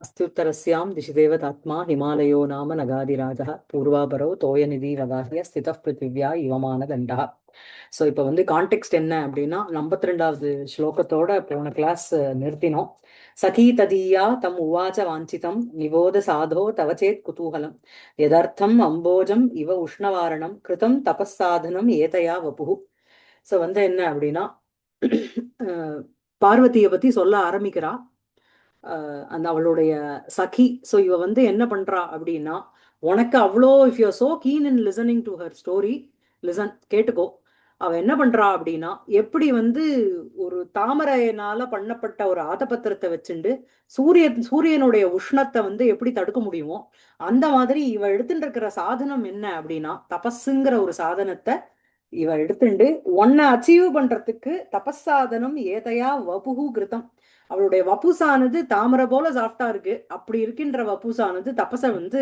अस्त्युत्तरस्यां दिशि देवतात्मा हिमालयो नाम नगाधिराजः पूर्वापरौ तोयनिधि वगाह्य स्थितः பிருத்திவ்யா இவமானதண்டः. ஸோ இப்போ வந்து கான்டெக்ட் என்ன அப்படின்னா 52வது ஸ்லோகத்தோட போன கிளாஸ் நிறுத்தினோம். சகீ ததீயா தம் உவாச்ச வாஞ்சிதம் நிவோத சாதோ தவ சேத் குதூகலம் யதர்த்தம் அம்போஜம் இவ உஷ்ணவாரணம் கிருதம் தபஸ்சாதனம் ஏதையா வபுகு. ஸோ வந்து என்ன அப்படின்னா பார்வதியை பத்தி சொல்ல ஆரம்பிக்கிறா. அந்த அவளுடைய சகி. ஸோ இவ வந்து என்ன பண்றா அப்படின்னா, உனக்கு அவ்வளோ if you so keen in listening to her story, listen, கேட்டுக்கோ. அவ என்ன பண்றா அப்படின்னா, எப்படி வந்து ஒரு தாமரையினால பண்ணப்பட்ட ஒரு ஆதபத்திரத்தை வச்சுண்டு சூரியனுடைய உஷ்ணத்தை வந்து எப்படி தடுக்க முடியுமோ அந்த மாதிரி இவ எடுத்துட்டு இருக்கிற சாதனம் என்ன அப்படின்னா, தபஸுங்கிற ஒரு சாதனத்தை இவ எடுத்துண்டு ஒன்ன அச்சீவ் பண்றதுக்கு தபஸ் சாதனம் ஏதையா வபுகு கிருதம். அவளுடைய வபுசானது தாமரை போல சாஃப்டா இருக்கு. அப்படி இருக்கின்ற வபுசானது தபச வந்து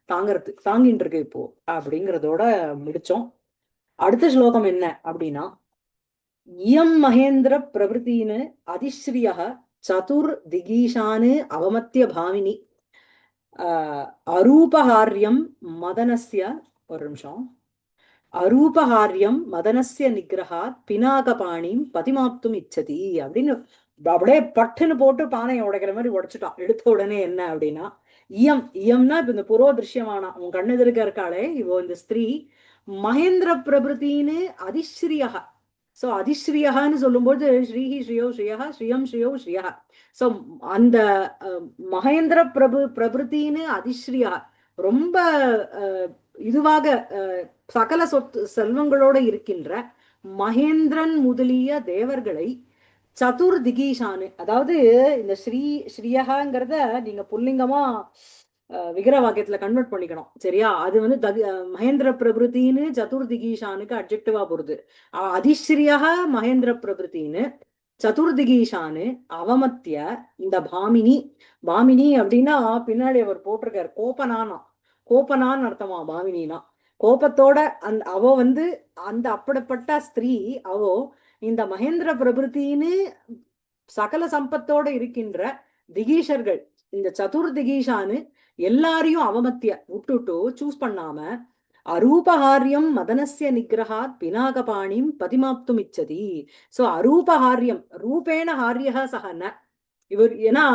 தாங்கிட்டு இருக்கு இப்போ அப்படிங்கிறதோட முடிச்சோம். அடுத்த ஸ்லோகம் என்ன அப்படின்னா, இயம் மகேந்திர பிரபுத்தின்னு அதிஸ்ரீய சதுர் திகீஷானு அவமத்திய பாவினி அரூபஹாரியம் மதனஸ்ய. ஒரு நிமிஷம். அரூபஹாரியம் மதனஸ்ய நிகிரகாத் பினாகபாணிம் பதிமாப்தும் இச்சதி அப்படின்னு அப்படியே பட்டுன்னு போட்டு பானையை உடைக்கிற மாதிரி உடைச்சுட்டான். எடுத்த உடனே என்ன அப்படின்னா, இயம்னா இப்ப இந்த புரோ திருஷ்யமானா உன் கண்ணெதிர்க்க இருக்காளே இவோ இந்த ஸ்திரீ மகேந்திர பிரபுத்தின்னு அதிஸ்ரீயா. சோ அதிஸ்ரீயான்னு சொல்லும்போது ஸ்ரீஹி ஸ்ரீயோ ஸ்ரீயா ஸ்ரீயம் ஸ்ரீயோ ஸ்ரீயா. சோ அந்த மகேந்திர பிரபுத்தின்னு அதிஸ்ரீயா ரொம்ப இதுவாக சகல சொத்து செல்வங்களோட இருக்கின்ற மகேந்திரன் முதலிய தேவர்களை சதுர் திகீஷானு, அதாவது இந்த ஸ்ரீயகாங்கிறத நீங்க புல்லிங்கமா விக்கிர வாக்கியத்துல கன்வெர்ட் பண்ணிக்கணும். சரியா? அது வந்து மகேந்திர பிரபுத்தின்னு சதுர் திகீஷானுக்கு அப்ஜெக்டிவா போறது. அதிஸ்ரீயக மகேந்திர பிரபுத்தின்னு சதுர்திகீஷானு அவமத்திய இந்த பாமினி. பாமினி அப்படின்னா பின்னாடி அவர் போட்டிருக்காரு கோபனான்னு அர்த்தமா பாமினினா. கோபத்தோட அவ வந்து அந்த அப்படிப்பட்ட ஸ்திரீ அவோ இந்த மகேந்திர பிரபுத்தின்னு சகல சம்பத்தோட இருக்கின்ற திகீஷர்கள் இந்த சதுர் திகீஷானு எல்லாரையும் அவமத்திய விட்டுட்டு சூஸ் பண்ணாம அரூபஹாரியம் மதனஸ்ய நிகிரகாத் பினாகபாணிம் பதிமாப்தும் இச்சதி. சோ அரூபஹாரியம் ரூபேண ஹாரியக சகன. இவர் ஏன்னா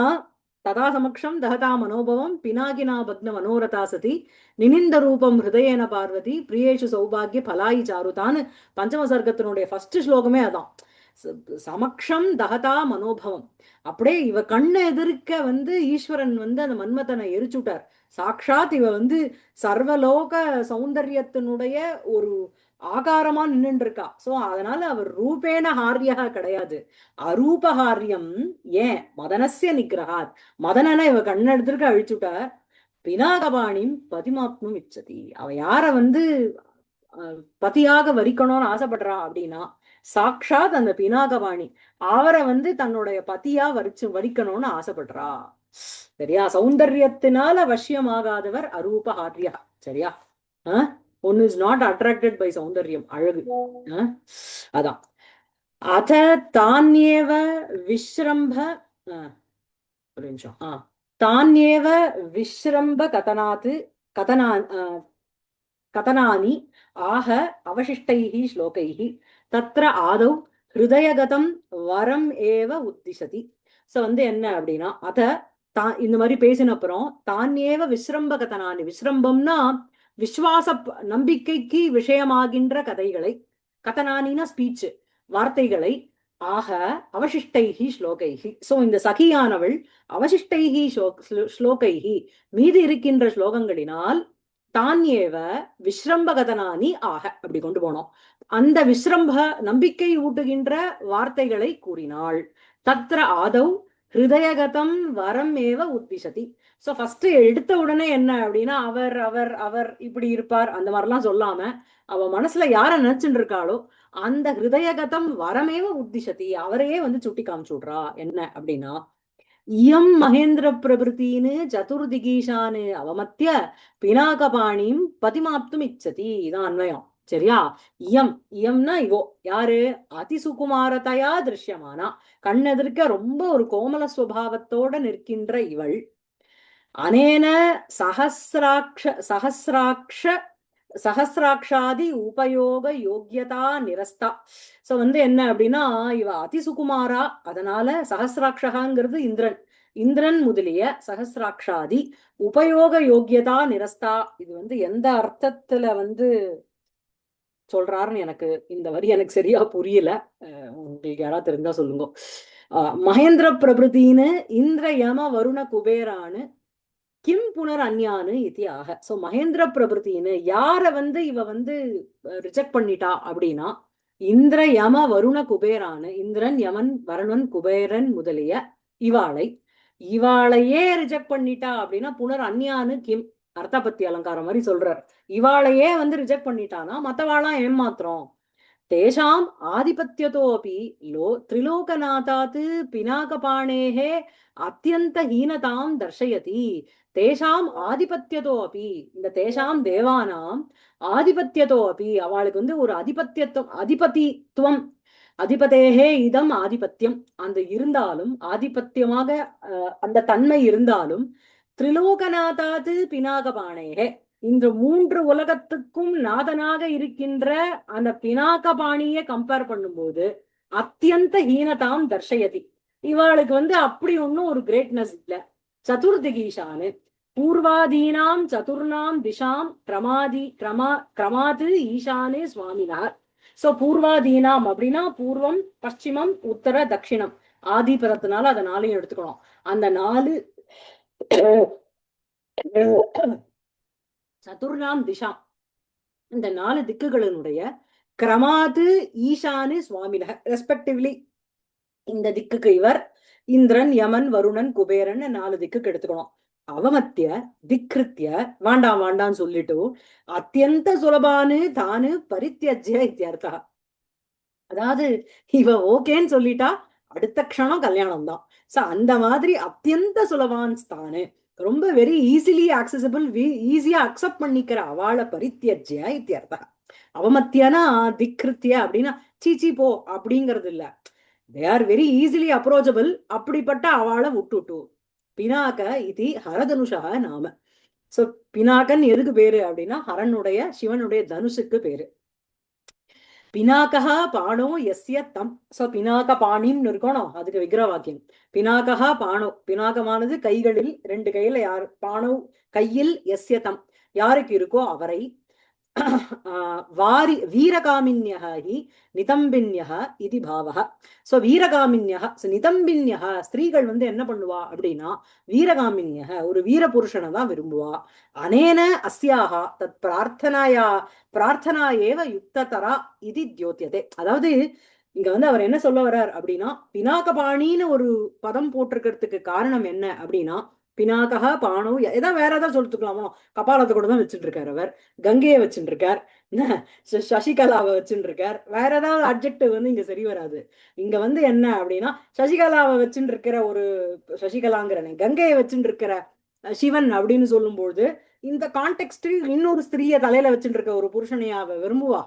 ததா சமக்ஷம் தகதா மனோபவம் பினாகினா பக்ன மனோரதா சதி நினிந்த ரூபம் ஹிருதயேன பார்வதி பிரியேஷு சௌபாகிய பலாயி சாருதான்னு பஞ்சம சர்க்கத்தினுடைய ஃபர்ஸ்ட் ஸ்லோகமே அதான். சமக்ஷம் தகதா மனோபவம். அப்படியே இவ கண்ணு எதிர்க்க வந்து ஈஸ்வரன் வந்து அந்த மன்மதனை எரிச்சுட்டார். சாக்ஷாத் இவ வந்து சர்வலோக சௌந்தரியத்தினுடைய ஒரு ஆகாரமா நின்றுட்டு இருக்கா. சோ அதனால அவர் ரூபேண ஹாரியா கிடையாது, அரூபஹாரியம். ஏன்? மதனஸ்ய நிகிரகாத். மதனனை இவ கண்ணெடுத்திருக்க அழிச்சுட்டா. பினாகபாணிம் பதிமாத்மம் இச்சதி. அவ யார வந்து பதியாக வரிக்கணும்னு ஆசைப்படுறா அப்படின்னா சாக்ஷாத் அந்த பினாகபாணி அவரை வந்து தன்னுடைய பதியா வரிக்கணும்னு ஆசைப்படுறா. சரியா? சௌந்தர்யத்தினால வசியமாகாதவர் அரூபஹாரியா. சரியா? ஒன்னு இஸ் நாட் அட்ராக்டட் பை சௌந்தர்யம், அழகு. அதான் அத தானியேவ விஸ்ரம்ப ஒரு நிமிஷம். தானியேவ விஸ்ரம்ப கதனானி ஆக அவசிஷ்டைஹி ஸ்லோகைஹி தத்ர ஆதௌ ஹிருதயகதம் வரம் ஏவ உத்திசதி. சோ வந்து என்ன அப்படின்னா இந்த மாதிரி பேசின அப்புறம் தானியேவ விஸ்ரம்ப கதனானி. விஸ்ரம்பம்னா விஸ்வாச நம்பிக்கைக்கு விஷயமாகின்ற கதைகளை, கதனானினா ஸ்பீச் வார்த்தைகளை, ஆக அவசிஷ்டைஹி ஸ்லோகைஹி. சோ இந்த சகியானவள் அவசிஷ்டைஹி ஸ்லோகைஹி மீது இருக்கின்ற ஸ்லோகங்களினால் தானியேவ விஸ்ரம்பகதனானி ஆக அப்படி கொண்டு போனோம். அந்த விஸ்ரம்ப நம்பிக்கை ஊட்டுகின்ற வார்த்தைகளை கூறினாள். தத்ர ஆதவ் ஹிருதயகதம் வரம் ஏவ உத்திசதி. சோ ஃபர்ஸ்ட் எடுத்த உடனே என்ன அப்படின்னா அவர் அவர் அவர் இப்படி இருப்பார் அந்த மாதிரிலாம் சொல்லாம அவ மனசுல யார நினைச்சுட்டு இருக்காளோ அந்த ஹிருதயகதம் வரமேவ உத்திசதி அவரையே வந்து சுட்டி காமிச்சுடுறா. என்ன அப்படின்னா, இயம் மகேந்திர பிரபுத்தின்னு சதுர்திகீஷானு அவமத்திய பினாகபாணிம் பதிமாப்தும் இச்சதி. இதான் அன்வயம். சரியா? இயம்னா இவோ யாரு? அதிசுகுமாரத்தையா திருஷ்யமானா கண்ணெதிர்க்க ரொம்ப ஒரு கோமல சுவாவத்தோட நிற்கின்ற இவள் அனேன சஹசிராட்சாதி உபயோக யோக்கியதா நிரஸ்தா. சோ வந்து என்ன அப்படின்னா இவ அதிசுகுமாரா, அதனால சஹசிராட்சகாங்கிறது இந்திரன், இந்திரன் முதலிய சஹசிராட்சாதி உபயோக யோக்கியதா நிரஸ்தா. இது வந்து எந்த அர்த்தத்துல வந்து சொல்றாருன்னு எனக்கு இந்த வரி எனக்கு சரியா புரியல. உங்களுக்கு யாராவது தெரிஞ்சா சொல்லுங்க. மகேந்திர பிரபுத்தின்னு இந்திர யம வருண குபேரான்னு கிம் புனர் அந்யானு இது ஆக. சோ மகேந்திர பிரபுத்தின்னு யார வந்து இவ வந்து ரிஜெக்ட் பண்ணிட்டா அப்படின்னா இந்திர யம வருண குபேரானு, இந்திரன் யமன் வருணன் குபேரன் முதலிய இவாளை, இவாளையே ரிஜெக்ட் பண்ணிட்டா அப்படின்னா புனர் அந்யானு கிம், அர்த்தபத்தி அலங்காரம் மாதிரி சொல்றார். இவாளையே வந்து ரிஜெக்ட் பண்ணிட்டானா மத்தவாளாம் ஏமாத்திரம். तेषाम् आधिपत्यतोऽपि त्रिलोकनाथात् पिनाकपाणेः अत्यन्तहीनतां दर्शयति. तेषाम् आधिपत्यतोऽपि, இந்த தேஷாம் தேவானாம் ஆதிபத்தியத்தோபி, அவளுக்கு வந்து ஒரு அதிபத்தியத்துவம், அதிபதித்துவம், அதிபதேகே இதம் ஆதிபத்தியம், அந்த இருந்தாலும் ஆதிபத்தியமாக அந்த தன்மை இருந்தாலும் திரிலோகநாதாது பினாகபாணேகே, இந்த மூன்று உலகத்துக்கும் நாதனாக இருக்கின்ற அந்த பினாகபாணியை கம்பேர் பண்ணும்போது அத்தியந்த ஹீனதாம் தர்ஷயதி, இவாளுக்கு வந்து அப்படி ஒன்னும் ஒரு கிரேட்னஸ் இல்ல. சதுர்திகீஷானு பூர்வாதீனாம் சதுர்ணாம் திஷாம் கிரமாது ஈசானே சுவாமினார். சோ பூர்வாதீனாம் அப்படின்னா பூர்வம் பশ্চিமம் உத்தர தட்சிணம், ஆதிபதத்தினால அதை நாளையும் எடுத்துக்கணும். அந்த 4 சதுர்ணாம் திஷா, இந்த 4 திக்குகளினுடைய கிரமாது ஈசானு சுவாமினக ரெஸ்பெக்டிவ்லி, இந்த திக்குக்கு இவர் இந்திரன் யமன் வருணன் குபேரன் 4 திக்குக்கு எடுத்துக்கணும். அவமத்திய திக்ருத்திய வாண்டாம் வாண்டான்னு சொல்லிட்டு அத்தியந்த சுலபானு தானு பரித்தியஜ்ய இத்தியர்த்தா. அதாவது இவ ஓகேன்னு சொல்லிட்டா அடுத்த க்ஷணம் கல்யாணம் தான். சோ அந்த மாதிரி அத்தியந்த சுலபான் ஸ்தானு, ரொம்ப வெரி ஈஸிலி ஆக்சசிபிள், ஈஸியா அக்செப்ட் பண்ணிக்கிற அவளை பரித்தியஜ்ய இத்தியர்த்தா. அவமத்தியனா திக்ருத்திய அப்படின்னா சீச்சி போ அப்படிங்கிறது இல்ல, they are very easily approachable, அப்படிப்பட்ட அவளை விட்டுட்டு. பினாக இது ஹரதனுஷா நாம. சோ பினாகன் எதுக்கு பேரு அப்படின்னா ஹரனுடைய சிவனுடைய தனுஷுக்கு பேரு. பினாகா பாணோ எஸ்ய தம். சோ பினாக பாணின்னு இருக்கணும், அதுக்கு விக்கிர வாக்கியம். பினாகா பாணோ, பினாகமானது கைகளில், 2 கையில யார், பாணோ கையில், எஸ்ய தம் யாருக்கு இருக்கோ அவரை, வாரி வீரகாமின்யः ஹி நிதம்பின்யः இது பாவः. சோ வீரகாமின்யः, நிதம்பின்யः ஸ்திரீகள் வந்து என்ன பண்ணுவா அப்படின்னா வீரகாமின்யः ஒரு வீர புருஷனை தான் விரும்புவா. அனேன அஸ்யாக தத் பிரார்த்தனா ஏவ யுக்ததரா இது தியோத்தியதே. அதாவது இங்க வந்து அவர் என்ன சொல்ல வர்றார் அப்படின்னா பினாகபாணின்னு ஒரு பதம் போட்டிருக்கிறதுக்கு காரணம் என்ன அப்படின்னா பினாகா பானோ ஏதாவது வேற ஏதாவது சொல்லிட்டுக்கலாமோ, கபாலத்தை கூட தான் வச்சுட்டு இருக்காரு அவர், கங்கையை வச்சுட்டு இருக்கார், சசிகலாவை வச்சுட்டு இருக்கார், வேற ஏதாவது அப்ஜெக்டிவ் வந்து இங்க சரி வராது. இங்க வந்து என்ன அப்படின்னா சசிகலாவை வச்சுட்டு இருக்கிற ஒரு சசிகலாங்கிறனே கங்கையை வச்சுட்டு இருக்கிற சிவன் அப்படின்னு சொல்லும்போது இந்த கான்டெக்ட் இன்னொரு ஸ்திரீய தலையில வச்சுட்டு இருக்க ஒரு புருஷனையாவ விரும்புவா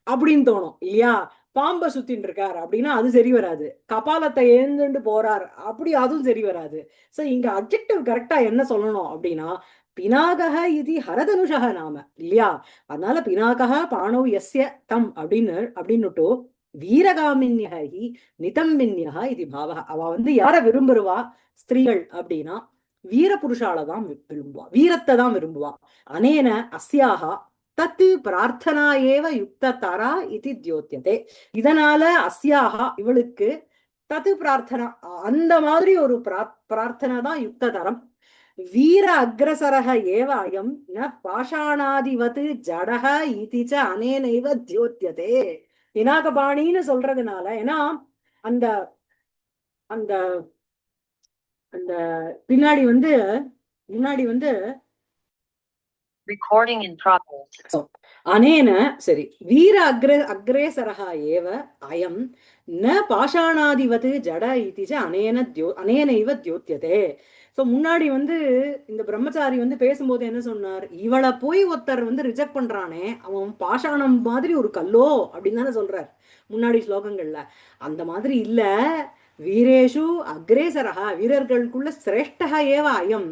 அப்படின்னு தோணும் இல்லையா. பாம்பை சுத்தின்னு இருக்கார் அப்படின்னா அது சரி வராது, கபாலத்தை ஏந்துண்டு போறார் அப்படி அதுவும் சரி வராது. சோ இங்க அப்ஜெக்டிவ் கரெக்டா என்ன சொல்லணும் அப்படின்னா பினாகஹ இது ஹரதனுஷக நாம இல்லையா. அதனால பினாகஹ பாணோ எஸ்ய தம் அப்படின்னுட்டு வீரகாமின்யகி நிதம்பின்யக இது பாவக. அவ வந்து யார விரும்புவா ஸ்திரீகள் அப்படின்னா வீர புருஷாலதான் விரும்புவா, வீரத்தை தான் விரும்புவா. அனேன அஸ்யாகா தத்து பிரார்த்தனா ஏவ யுக்த தரா இது தியோத்தியதே. இதனால அஸ்யாகா இவளுக்கு தத்து பிரார்த்தனா அந்த மாதிரி ஒரு பிரார்த்தனை தான் யுக்த தரம். வீர அக்ரசரக ஏவ அயம் ந பாஷாணாதிவத் ஜடக இதிச்ச அனேனைவ தியோத்தியதே. பினாகபாணின்னு சொல்றதுனால, ஏன்னா அந்த அந்த அந்த பின்னாடி வந்து recording in progress. அனேன சரி வீர அக்ரேசரஹா ஏவ அயம் ந பாஷாணாதிவது ஜட இதிச்ச அனேனைவ தியோத்தியதே. சோ முன்னாடி வந்து இந்த பிரம்மச்சாரி வந்து பேசும்போது என்ன சொன்னார், இவளை போய் ஒருத்தர் வந்து ரிஜெக்ட் பண்றானே அவன் பாஷாணம் மாதிரி ஒரு கல்லோ அப்படின்னு தானே சொல்றார் முன்னாடி ஸ்லோகங்கள்ல. அந்த மாதிரி இல்ல, வீரேஷு அக்ரேசரः வீரர்களுக்குள்ள சிரேஷ்டः ஏவ அயம்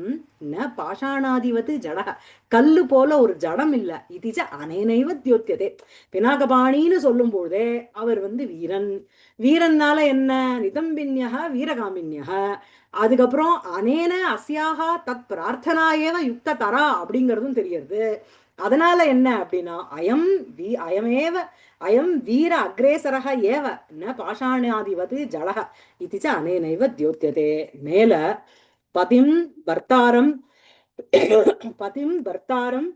ந பாஷாணாதிவத் ஜடः கல்லு போல ஒரு ஜடம் இல்ல இதுச்ச அனேனைவ தியோத்தியதே பினாகபாணின்னு சொல்லும் பொழுதே அவர் வந்து வீரன் வீரன்னால என்ன நிதம்பின்யக வீரகாமின்யக அதுக்கப்புறம் அனேன அஸ்யாக தத் பிரார்த்தனா ஏவ யுக்த தரா அப்படிங்கிறதும் தெரியுது அதனால என்ன அப்படின்னா அயமேவ அயம் வீர அக்ரேசரக ஏவ ந பாஷாணாதிவது ஜலக இது அனேனைவ தியோத்தியதே மேல பதிம் பர்த்தாரம் பதிம் பர்த்தாரம்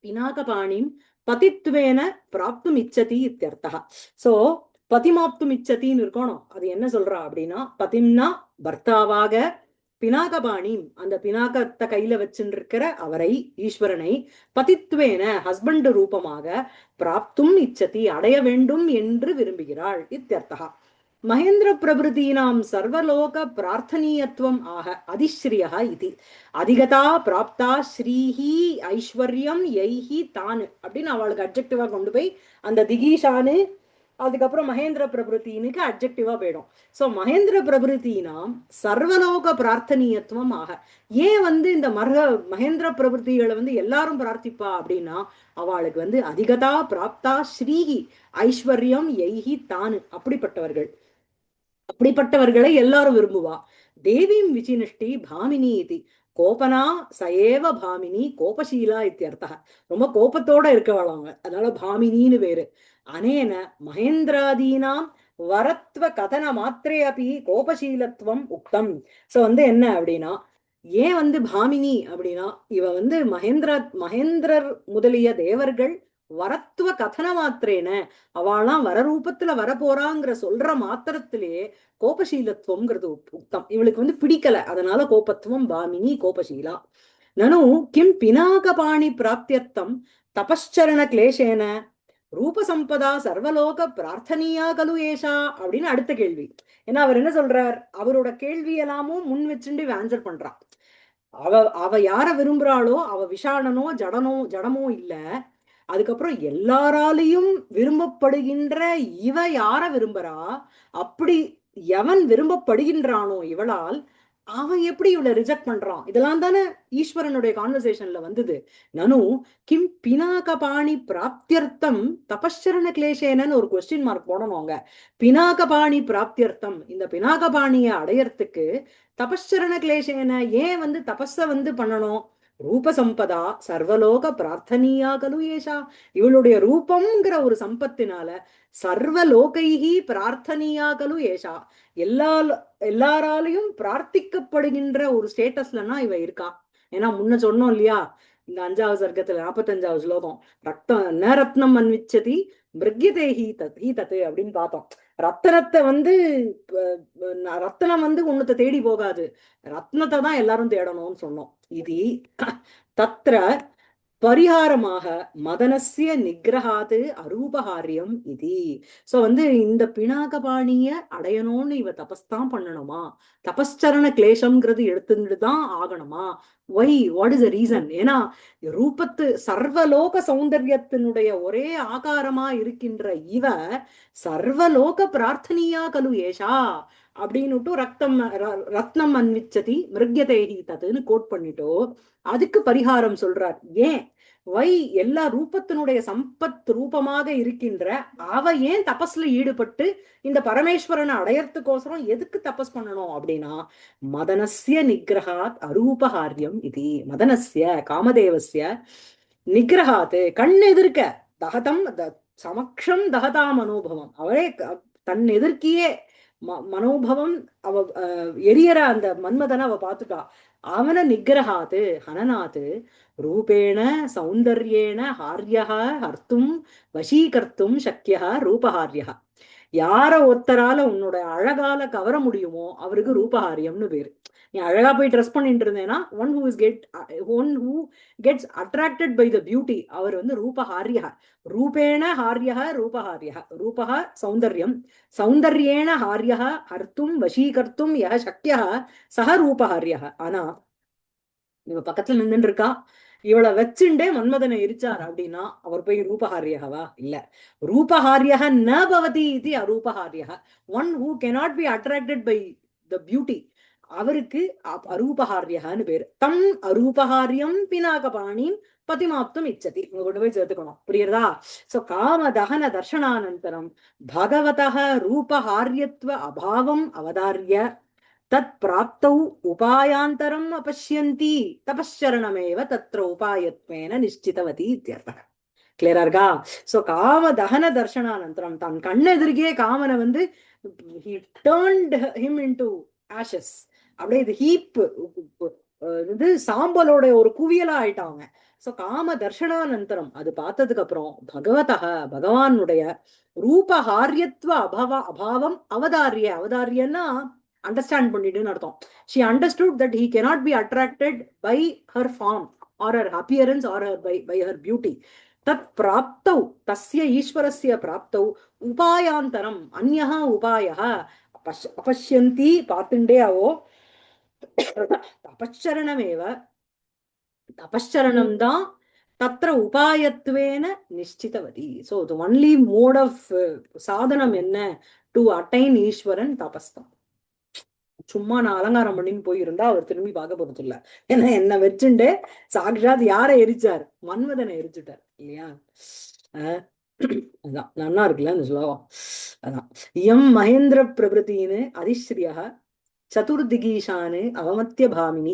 பினாகபாணிம் பதித்வேன பிராப்தும் இச்சதி இத்தியர்த்தா சோ பதிமாப்தும் இச்சத்தின்னு இருக்கணும் அது என்ன சொல்றா அப்படின்னா பதிம்னா பர்த்தாவாக பினாகபாணி அந்த பினாகத்தை கையில வச்சுருக்கிற அவரை ஈஸ்வரனை பதித்வேன ஹஸ்பண்ட் ரூபமாக பிராப்தும் இச்சதி அடைய வேண்டும் என்று விரும்புகிறாள் இத்தியர்த்தா மகேந்திர பிரபுதீனாம் சர்வலோக பிரார்த்தனீயத்துவம் ஆக அதிஸ்ரீயா இது அதிகதா பிராப்தா ஸ்ரீஹி ஐஸ்வர்யம் யைஹி தானு அப்படின்னு அவளுக்கு அப்ஜெக்டிவா கொண்டு போய் அந்த திகீஷானு அதுக்கப்புறம் மகேந்திர பிரபுத்தினுக்கு அப்ஜெக்டிவா போயிடும் சோ மகேந்திர பிரபுத்தினாம் சர்வலோக பிரார்த்தனீயத்துவம் ஆக ஏன் வந்து இந்த மகேந்திர பிரபுத்திகளை வந்து எல்லாரும் பிரார்த்திப்பா அப்படின்னா அவளுக்கு வந்து அதிகதா பிராப்தா ஸ்ரீஹி ஐஸ்வர்யம் யைஹி தானு அப்படிப்பட்டவர்களை எல்லாரும் விரும்புவா தேவீம் விசினிஷ்டி பாமினி இது கோபனா சயேவ பாமினி கோபசீலா இத்தியர்த்தா ரொம்ப கோபத்தோட இருக்கவாளாங்க அதனால பாமினின்னு பேரு அனேன மகேந்திராதீனாம் வரத்வ கதன மாத்திரே அப்படி கோபசீலத்துவம் உக்தம் சோ வந்து என்ன அப்படின்னா ஏன் வந்து பாமினி அப்படின்னா இவ வந்து மகேந்திரர் முதலிய தேவர்கள் வரத்துவ கதன மாத்திரேன அவளாம் வரரூபத்துல வரப்போறாங்கிற சொல்ற மாத்திரத்திலேயே கோபசீலத்துவம்ங்கிறது உக்தம் இவளுக்கு வந்து பிடிக்கல அதனால கோபத்துவம் பாமினி கோபசீலா நனு கிம் பினாகபாணி பிராப்தியர்த்தம் தபஸ்சரண கிளேசேன ரூபசம்பதா சர்வலோக பிரார்த்தனியா கலு ஏஷா அப்படின்னு அடுத்த கேள்வி ஏன்னா அவர் என்ன சொல்றார் அவரோட கேள்வி எல்லாமும் முன் வச்சுட்டு ஆன்சர் பண்றான் அவ யார விரும்புறாளோ அவ விஷாணனோ ஜடமோ இல்ல அதுக்கப்புறம் எல்லாராலையும் விரும்பப்படுகின்ற இவ யார விரும்புறா அப்படி எவன் விரும்பப்படுகின்றானோ இவளால் அவன் எப்படி இவளை ரிஜெக்ட் பண்றான் இதெல்லாம் தானே ஈஸ்வரனுடைய கான்வர்சேஷன்ல வந்தது நனு கிம் பினாகபாணி பிராப்தியர்த்தம் தபஸ்சரண கிளேசேனன்னு ஒரு கொஸ்டின் மார்க் போடணும் அவங்க பினாகபாணி பிராப்தியர்த்தம் இந்த பினாகபாணிய அடையறதுக்கு தபஸ்சரண கிளேசேன ஏன் வந்து தபஸ வந்து பண்ணணும் ரூபசம்பதா சர்வலோக பிரார்த்தனியா கலு ஏஷா இவளுடைய ரூபம்ங்கிற ஒரு சம்பத்தினால சர்வலோகைஹி பிரார்த்தனியா கலு ஏஷா எல்லாராலையும் பிரார்த்திக்கப்படுகின்ற ஒரு ஸ்டேட்டஸ்லன்னா இவ இருக்கா ஏன்னா முன்ன சொன்னோம் இல்லையா இந்த 5வது சர்க்கத்துல 45வது ஸ்லோகம் ரத்னம் அன்விச்சதி மிருகியதே ஹீ தத்து அப்படின்னு பார்த்தோம் ரத்தனத்தை வந்து ரத்தனம் வந்து உன்னத்தை தேடி போகாது ரத்னத்தை தான் எல்லாரும் தேடணும்னு சொன்னோம் இது தத்ர பரிகாரமாக மதனசிய நிகிரகாது அரூபகாரியம் இது சோ வந்து இந்த பினாகபாணிய அடையணும்னு இவ தபஸ்தான் பண்ணணுமா தபஸ்சரண கிளேசம்ங்கிறது எடுத்துட்டு தான் ஆகணுமா why what is the reason ஏன்னா ரூபத்து சர்வலோக சௌந்தர்யத்தினுடைய ஒரே ஆகாரமா இருக்கின்ற இவ சர்வலோக பிரார்த்தனியா கலு ஏஷா அப்படின்னுட்டு ரத்னம் அன்விச்சதி மிருகியதேஹி தத்துன்னு கோட் பண்ணிட்டோ அதுக்கு பரிகாரம் சொல்றார் ஏன் வை எல்லா ரூபத்தினுடைய சம்பத் ரூபமாக இருக்கின்ற அவ ஏன் தபஸ்ல ஈடுபட்டு இந்த பரமேஸ்வரனை அடையறதுக்கோசரம் எதுக்கு தபஸ் பண்ணணும் அப்படின்னா மதனசிய நிகிரகாத் அரூபகாரியம் இது மதனசிய காமதேவசிய நிகிரகாத்து கண் எதிர்க்க தகதம் சமக்ஷம் தகதா மனோபவம் அவரே தன் எதிர்க்கியே மனோபவம் அவ எரியற அந்த மன்மதனை அவ பாத்துட்டா அவனை நிகிரகாத்து ஹனநாத்து ரூபேண சௌந்தர்யேண ஹாரியா ஹர்த்தும் வசீகர்த்தும் சக்கியா ரூபஹாரியா யார ஒருத்தரால உன்னோட அழகால கவர முடியுமோ அவருக்கு ரூபஹாரியம்னு பேரு நீ அழகா போய் ட்ரெஸ் பண்ணிட்டு இருந்தேன்னா one who gets attracted by the beauty அவர் வந்து ரூபஹாரியா ரூபேண ஹாரியா ரூபஹாரியா ரூபஹ சௌந்தர்யம் சௌந்தர்யேண ஹாரியா ஹர்த்தும் வசீகர்த்தும் யஹ சக்கியா சஹ ரூபஹாரியா ஆனா இவ பக்கத்துல நின்றுட்டு இருக்கா இவளை வச்சுண்டே மன்மதனை எரிச்சார் அப்படின்னா அவர் போய் ரூபஹாரியகவா இல்ல. ரூபஹாரியக ந பவதி இது அரூபஹாரியக. One who cannot be attracted by the beauty, அவருக்கு அரூபஹாரியகன்னு பேரு. தம் அரூபஹாரியம் பினாகபாணி பதிமாப்தும் இச்சதி. இங்க கொண்டு போய் சேர்த்துக்கணும், புரியுறதா? சோ காம தகன தர்ஷனானந்தரம் பகவதः ரூபஹாரியத்வ அபாவம் அவதாரிய தத் பிராப்தௌ உபாயாந்தரம் அபஷ்யந்தி தபஸ்சரணமேவ தத்ர உபாயத்வேன நிஷ்சிதவதி இத்யர்த்தः. கிளியரா இருக்கா? சோ காம தகன தர்ஷனானந்தரம் தன் கண்ணெதிர்கே காமனை வந்து he turned him into ashes. அப்படியே இது ஹீப், இது சாம்பலோட ஒரு குவியலா ஆயிட்டாங்க. சோ காம தர்ஷனானந்தரம் அது பார்த்ததுக்கு அப்புறம் பகவதः பகவானுடைய ரூபஹாரியத்வ அபாவம் அவதாரிய. அவதாரியன்னா அண்டர்ஸ்டாண்ட் பண்ணிட்டுன்னு அர்த்தம். She understood that he cannot be attracted by her form or her appearance or her by her beauty. தத் பிராப்தௌ தஸ்ய ஈஸ்வரஸ்ய பிராப்தௌ உபாயாந்தரம் அந்யஹ உபாயः அபஷ்யந்தி பார்த்துண்டே அவோ தபச்சரணமேவ, தபச்சரணம் தான் தத்ர உபாயத்வேன நிஷ்சிதவதி. So the only mode of சாதனம் என்ன? டு அட்டைன் ஈஸ்வரன் தபஸ்தான். சும்மா நான் அலங்காரம் பண்ணின்னு போயிருந்தா அவர் திரும்பி பார்க்க போறது இல்ல. ஏன்னா என்ன வச்சுண்டு சாக்ஷாத் யாரை எரிச்சார்? மன்மதனை எரிச்சுட்டார் இல்லையா? அதான் நல்லா இருக்குல்ல அந்த ஸ்லோகம். அதான் எம் மகேந்திர பிரபுத்தின்னு அதிஸ்ரீயா சதுர்திகீஷானு அவமத்திய பாமினி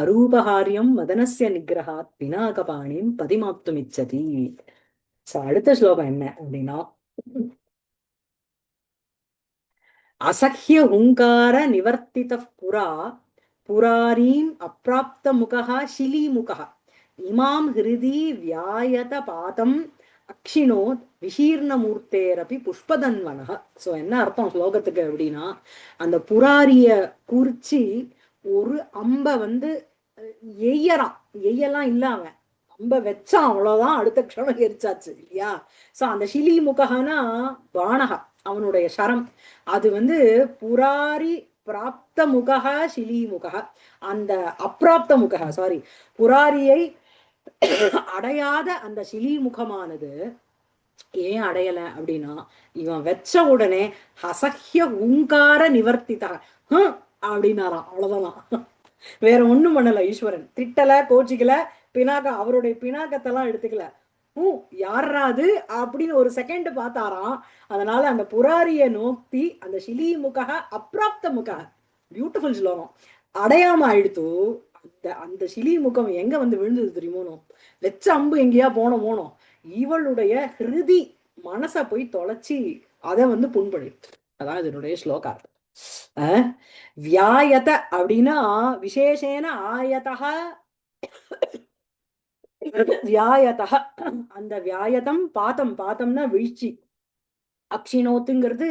அரூபஹாரியம் மதனஸ்ய நிகிரகாத் பினாகபாணிம் பதிமாப்துமிச்சதி. அடுத்த ஸ்லோகம் என்ன அப்படின்னா, அசஹ்ய ஹுங்கார நிவர்த்தித புரா புராரீம் அப்ராப்த முகः சிலீமுகः இமாம் ஹிருதி வியாயத பாதம் அக்ஷிணோத் விசீர்ணமூர்த்தேரபி புஷ்பதன்வனः. ஸோ என்ன அர்த்தம் ஸ்லோகத்துக்கு அப்படின்னா, அந்த புராரிய குறிச்சி ஒரு அம்ப வந்து எய்யறான். எய்யெல்லாம் இல்லாம அம்ப வச்சான், அவ்வளவுதான், அடுத்த க்ஷணம் எரிச்சாச்சு இல்லையா? சோ அந்த சிலி முகனா பானக அவனுடைய சரம், அது வந்து புராரி பிராப்த முகா சிலி முகா, அந்த அப்பிராப்த முகா சாரி புராரியை அடையாத அந்த சிலி முகமானது ஏன் அடையல அப்படின்னா, இவன் வச்ச உடனே ஹசஹ்ய உங்கார நிவர்த்திதா அப்படின்னாராம். அவ்வளவுதான், வேற ஒண்ணும் பண்ணல. ஈஸ்வரன் திட்டல, கோச்சிக்கல, பினாக அவருடைய பினாக்கத்தெல்லாம் எடுத்துக்கல. யாராது அப்படின்னு ஒரு செகண்ட் பார்த்தாராம். அதனால அந்த புராரிய நோக்கி அந்த சிலி முக அப்பிராப்த முக, பியூட்டிஃபுல் ஸ்லோகம், அடையாம ஆயிடுத்து. அந்த அந்த சிலி முகம் எங்க வந்து விழுந்தது தெரியுமோ? வெச்ச அம்பு எங்கேயா போனோமோனோ, இவளுடைய ஹிருதி மனச போய் தொலைச்சி அதை வந்து புண்படுத்து. அதான் இதனுடைய ஸ்லோகா. வியாயத அப்படின்னா விசேஷேன ஆயதः வியாயதः, அந்த வியாயதம் பாதம், பாதம்னா வீழ்ச்சி, அக்ஷிணோத்துங்கிறது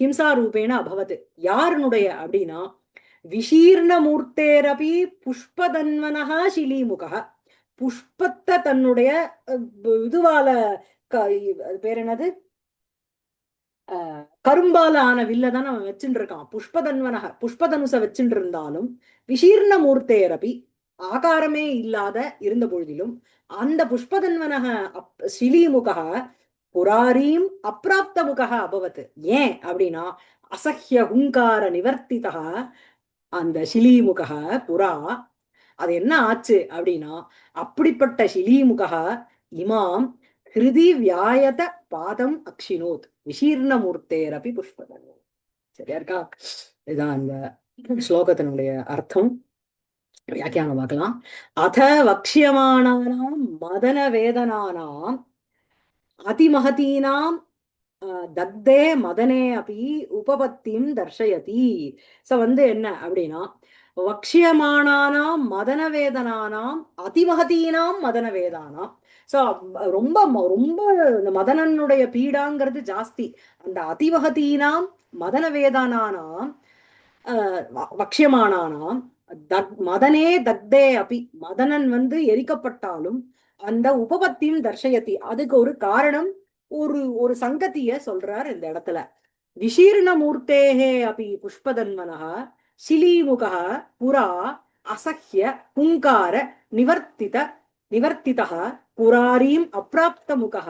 ஹிம்சா ரூபேன அபவது. யாருனுடைய அப்படின்னா விசீர்ணமூர்த்தேரபி புஷ்பதன்வனஹ சிலீமுகः, புஷ்பத்தை தன்னுடைய இதுவால பேர் என்னது கரும்பால ஆன வில்லதான் அவன் வச்சுட்டு இருக்கான். புஷ்பதன்வனக புஷ்பதனுச வச்சுட்டு இருந்தாலும் விசீர்ணமூர்த்தேரபி ஆகாரமே இல்லாத இருந்த பொழுதிலும் அந்த புஷ்பதன்வனக சிலீமுக புராரீம் அப்பிராப்த முக அபவத். ஏன் அப்படின்னா அசஹ்ய ஹுங்கார நிவர்த்திதா அந்த சிலீமுக புரா, அது என்ன ஆச்சு அப்படின்னா, அப்படிப்பட்ட சிலீமுக இமாம் ஹிருதி வியாயத பாதம் அக்ஷினோத் விசீர்ணமூர்த்தேரபி புஷ்பதன். சரியா இருக்கா? இதுதான் அந்த ஸ்லோகத்தினுடைய அர்த்தம். வியாக்கியானம் பார்க்கலாம். அத வக்ஷியமானானாம் மதன வேதனானாம் அதிமகதீனாம் தக்தே மதனே அப்படி உபபத்தியும் தர்ஷயதி. சோ வந்து என்ன அப்படின்னா, வக்ஷியமானானாம் மதன வேதனானாம் அதிமகதீனாம் மதன வேதானாம். சோ ரொம்ப ரொம்ப இந்த மதனனுடைய பீடாங்கிறது ஜாஸ்தி. அந்த அதிமகதீனாம் மதன வேதானானாம் வக்ஷியமானானாம் மதனே தக்தே அப்படி, மதனன் வந்து எரிக்கப்பட்டாலும் அந்த உபபத்தியும் தர்ஷயதி, அதுக்கு ஒரு காரணம், ஒரு ஒரு சங்கத்திய சொல்றார் இந்த இடத்துல. விசீர்ணமூர்த்தேஹே அப்படி புஷ்பதன்வனः சிலீமுகः புரா அசஹ்ய ஹுங்கார நிவர்த்தித நிவர்த்திதः புராரீம் அப்ராப்தமுகः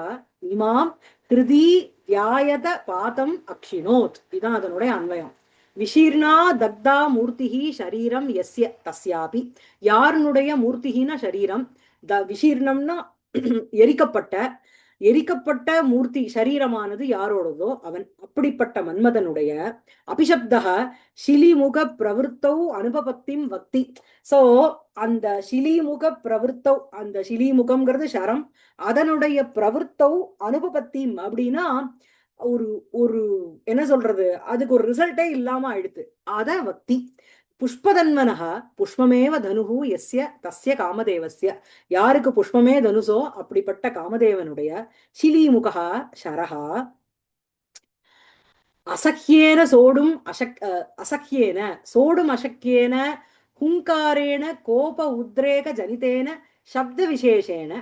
இமாம் ஹிருதி வியாயத பாதம் அக்ஷிணோத். இதான் அதனுடைய அன்வயம். விஷீர்ணா தக்தா மூர்த்திஹி ஷரீரம் எஸ்ய தஸ்யாபி. யாருனுடைய மூர்த்திஹின ஷரீரம், விஷீர்ணம்னா எரிக்கப்பட்ட, எரிக்கப்பட்ட மூர்த்தி சரீரமானது யாரோடதோ அவன், அப்படிப்பட்ட மன்மதனுடைய அபிஷப்தக ஷிலிமுக பிரவருத்தௌ அனுபபத்திம் வக்தி. சோ அந்த ஷிலிமுக பிரவருத்தௌ, அந்த ஷிலிமுகம்ங்கிறது சரம், அதனுடைய பிரவருத்தௌ அனுபபத்திம் அப்படின்னா ஒரு ஒரு என்ன சொல்றது, அதுக்கு ஒரு ரிசல்ட்டே இல்லாம ஆயிடுது. அத வக்தி. புஷ்பதன்வனக புஷ்பமேவ தனுகு எஸ்ய தஸ்ய காமதேவஸ்ய. யாருக்கு புஷ்பமே தனுசோ அப்படிப்பட்ட காமதேவனுடைய சிலீமுகா ஷரஹா அசக்கியேன சோடும் அசக்கியேன சோடும் அசக்கியேன ஹுங்காரேண கோப உத்ரேக ஜனிதேன சப்த விசேஷேன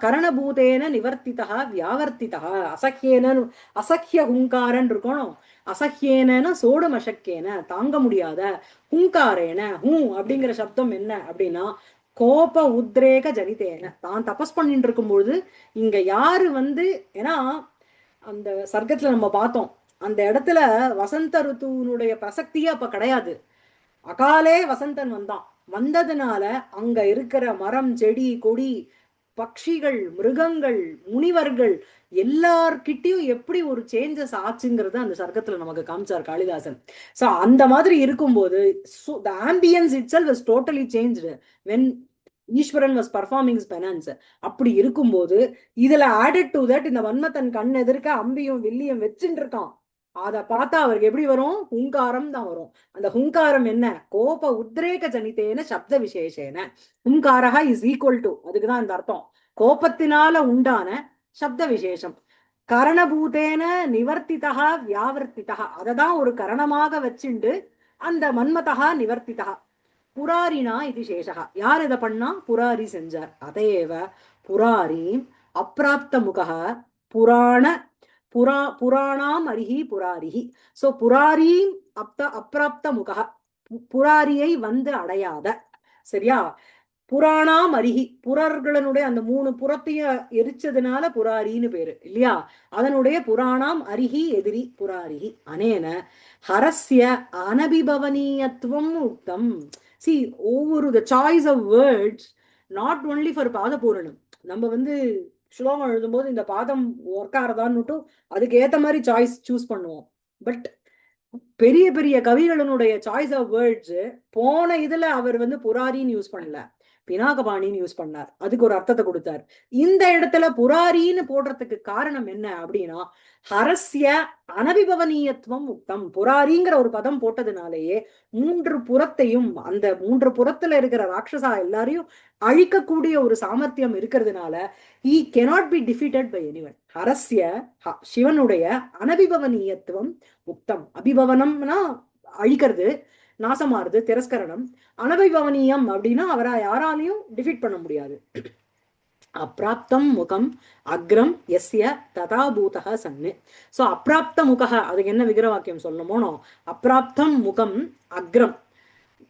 கரணபூதேன நிவர்த்திதா வியாவர்த்திதா. அசக்கியேன அசக்கிய ஹுங்காரன் இருக்கணும். அசக்கியேன சோடும் அசக்கியேன தாங்க முடியாத, ஹுங்காரேன ஹூ அப்படிங்கிற சப்தம் என்ன அப்படின்னா கோப உத்ரேக ஜனிதேன. தான் தபஸ் பண்ணிட்டு இருக்கும்பொழுது இங்க யாரு வந்து, ஏன்னா அந்த சர்க்கத்துல நம்ம பார்த்தோம், அந்த இடத்துல வசந்த ருத்துவனுடைய பிரசக்தியே அப்ப கிடையாது. அகாலே வசந்தன் வந்தான். வந்ததுனால அங்க இருக்கிற மரம் செடி கொடி பட்சிகள் மிருகங்கள் முனிவர்கள் எல்லார்கிட்டயும் எப்படி ஒரு சேஞ்சஸ் ஆச்சுங்கிறது அந்த சர்க்கத்துல நமக்கு காமிச்சார் காளிதாசன். சோ அந்த மாதிரி இருக்கும்போது the ambience itself was totally changed when Eswaran was performing penance. அப்படி இருக்கும்போது இதுல ஆடட் டு தட் இந்த வன்மத்தன் கண் எதிர்க்க அம்பியும் வில்லியும் வச்சுட்டு இருக்கான். அதை பார்த்தா அவருக்கு எப்படி வரும், ஹுங்காரம் தான் வரும். அந்த ஹுங்காரம் என்ன, கோப உத்ரேக ஜனிதேன சப்த விசேஷேன. ஹுங்காரா இஸ் ஈக்குவல் டு, அதுக்குதான் இந்த அர்த்தம், கோபத்தினால உண்டான சப்த விசேஷம். கரணபூதேன நிவர்த்திதா வியாவர்த்திதா, அததான் ஒரு கரணமாக வச்சுண்டு அந்த மன்மதா நிவர்த்திதா. புராரினா இது சேஷகா. யார் இதை பண்ணா, புராரி செஞ்சார். அதேவ புராரீம் அப்பிராப்த முகா புராண புராணாம் அரிஹி புராரிஹி. சோ புராரீம் அப்பிராப்த முகா, புராரியை வந்து அடையாத, சரியா, புராணாம் அரிஹி, புறர்களுடைய அந்த 3 புறத்தையும் எரிச்சதுனால புராரின்னு பேரு இல்லையா. அதனுடைய புராணாம் அரிஹி எதிரி புராரிஹி. அனேன ஹரஸ்ய அனபிபவனீயத்துவம் உக்தம். சி ஒவ்வொரு the choice of words not only for பாத பூரணம். நம்ம வந்து ஸ்லோகம் எழுதும்போது இந்த பாதம் ஒர்க் ஆறதான்னு அதுக்கு ஏத்த மாதிரி சாய்ஸ் சூஸ் பண்ணுவோம். பட் பெரிய பெரிய கவிகளுடைய சாய்ஸ் ஆஃப் வேர்ட்ஸ் போன இதுல அவர் வந்து புராரின்னு யூஸ் பண்ணல, பினாகபாணின்னு யூஸ் பண்ணார். அதுக்கு ஒரு அர்த்தத்தை கொடுத்தார். இந்த இடத்துல புராரின்னு போடுறதுக்கு காரணம் என்ன அப்படின்னா ஹரஸ்ய அனபிபவனீயத்துவம் உக்தம். புராரிங்கிற ஒரு பதம் போட்டதுனாலேயே 3 புறத்தையும், அந்த 3 புறத்துல இருக்கிற ராட்சசா எல்லாரையும் அழிக்கக்கூடிய ஒரு சாமர்த்தியம் இருக்கிறதுனால he cannot be defeated by anyone. ஹரஸ்ய சிவனுடைய அனபிபவனீயத்துவம் உக்தம். அபிபவனம்னா அழிக்கிறது, நாசமாறுது, திரஸ்கரணம். அனபிபவனீயம் அப்படின்னா அவரை யாராலையும் டிஃபீட் பண்ண முடியாது. அப்பிராப்தம் முகம் அக்ரம் எஸ்ய ததாபூதக சன்னு. சோ அப்பிராப்த முக, அதுக்கு என்ன விக்கிரவாக்கியம் சொல்லணுமோனோ, அப்பிராப்தம் முகம் அக்ரம்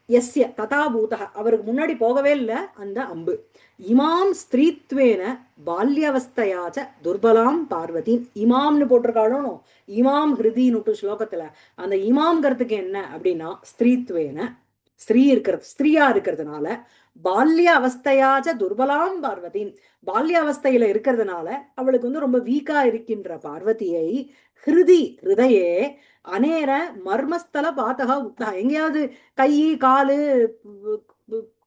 எஸ்ய ததாபூதக, அவருக்கு முன்னாடி போகவே இல்லை அந்த அம்பு. இமாம் ஸ்திரீத்வேன பால்யவஸ்தையாச்ச துர்பலாம் பார்வதி. இமாம்னு போட்டிருக்காளோ, இமாம் ஹிருதின்னு ஸ்லோகத்துல அந்த இமாம்ங்கிறதுக்கு என்ன அப்படின்னா ஸ்திரீத்வேன, ஸ்திரீ இருக்கிறது, ஸ்திரீயா இருக்கிறதுனால, பால்ய அவஸ்தையாச்ச துர்பலாம் பார்வதி, பால்ய அவஸ்தையில இருக்கிறதுனால அவளுக்கு வந்து ரொம்ப வீக்கா இருக்கின்ற பார்வதியை ஹிருதி ஹிருதயே அநேர மர்மஸ்தல பாத்தகா உத்தா. எங்கேயாவது கை காலு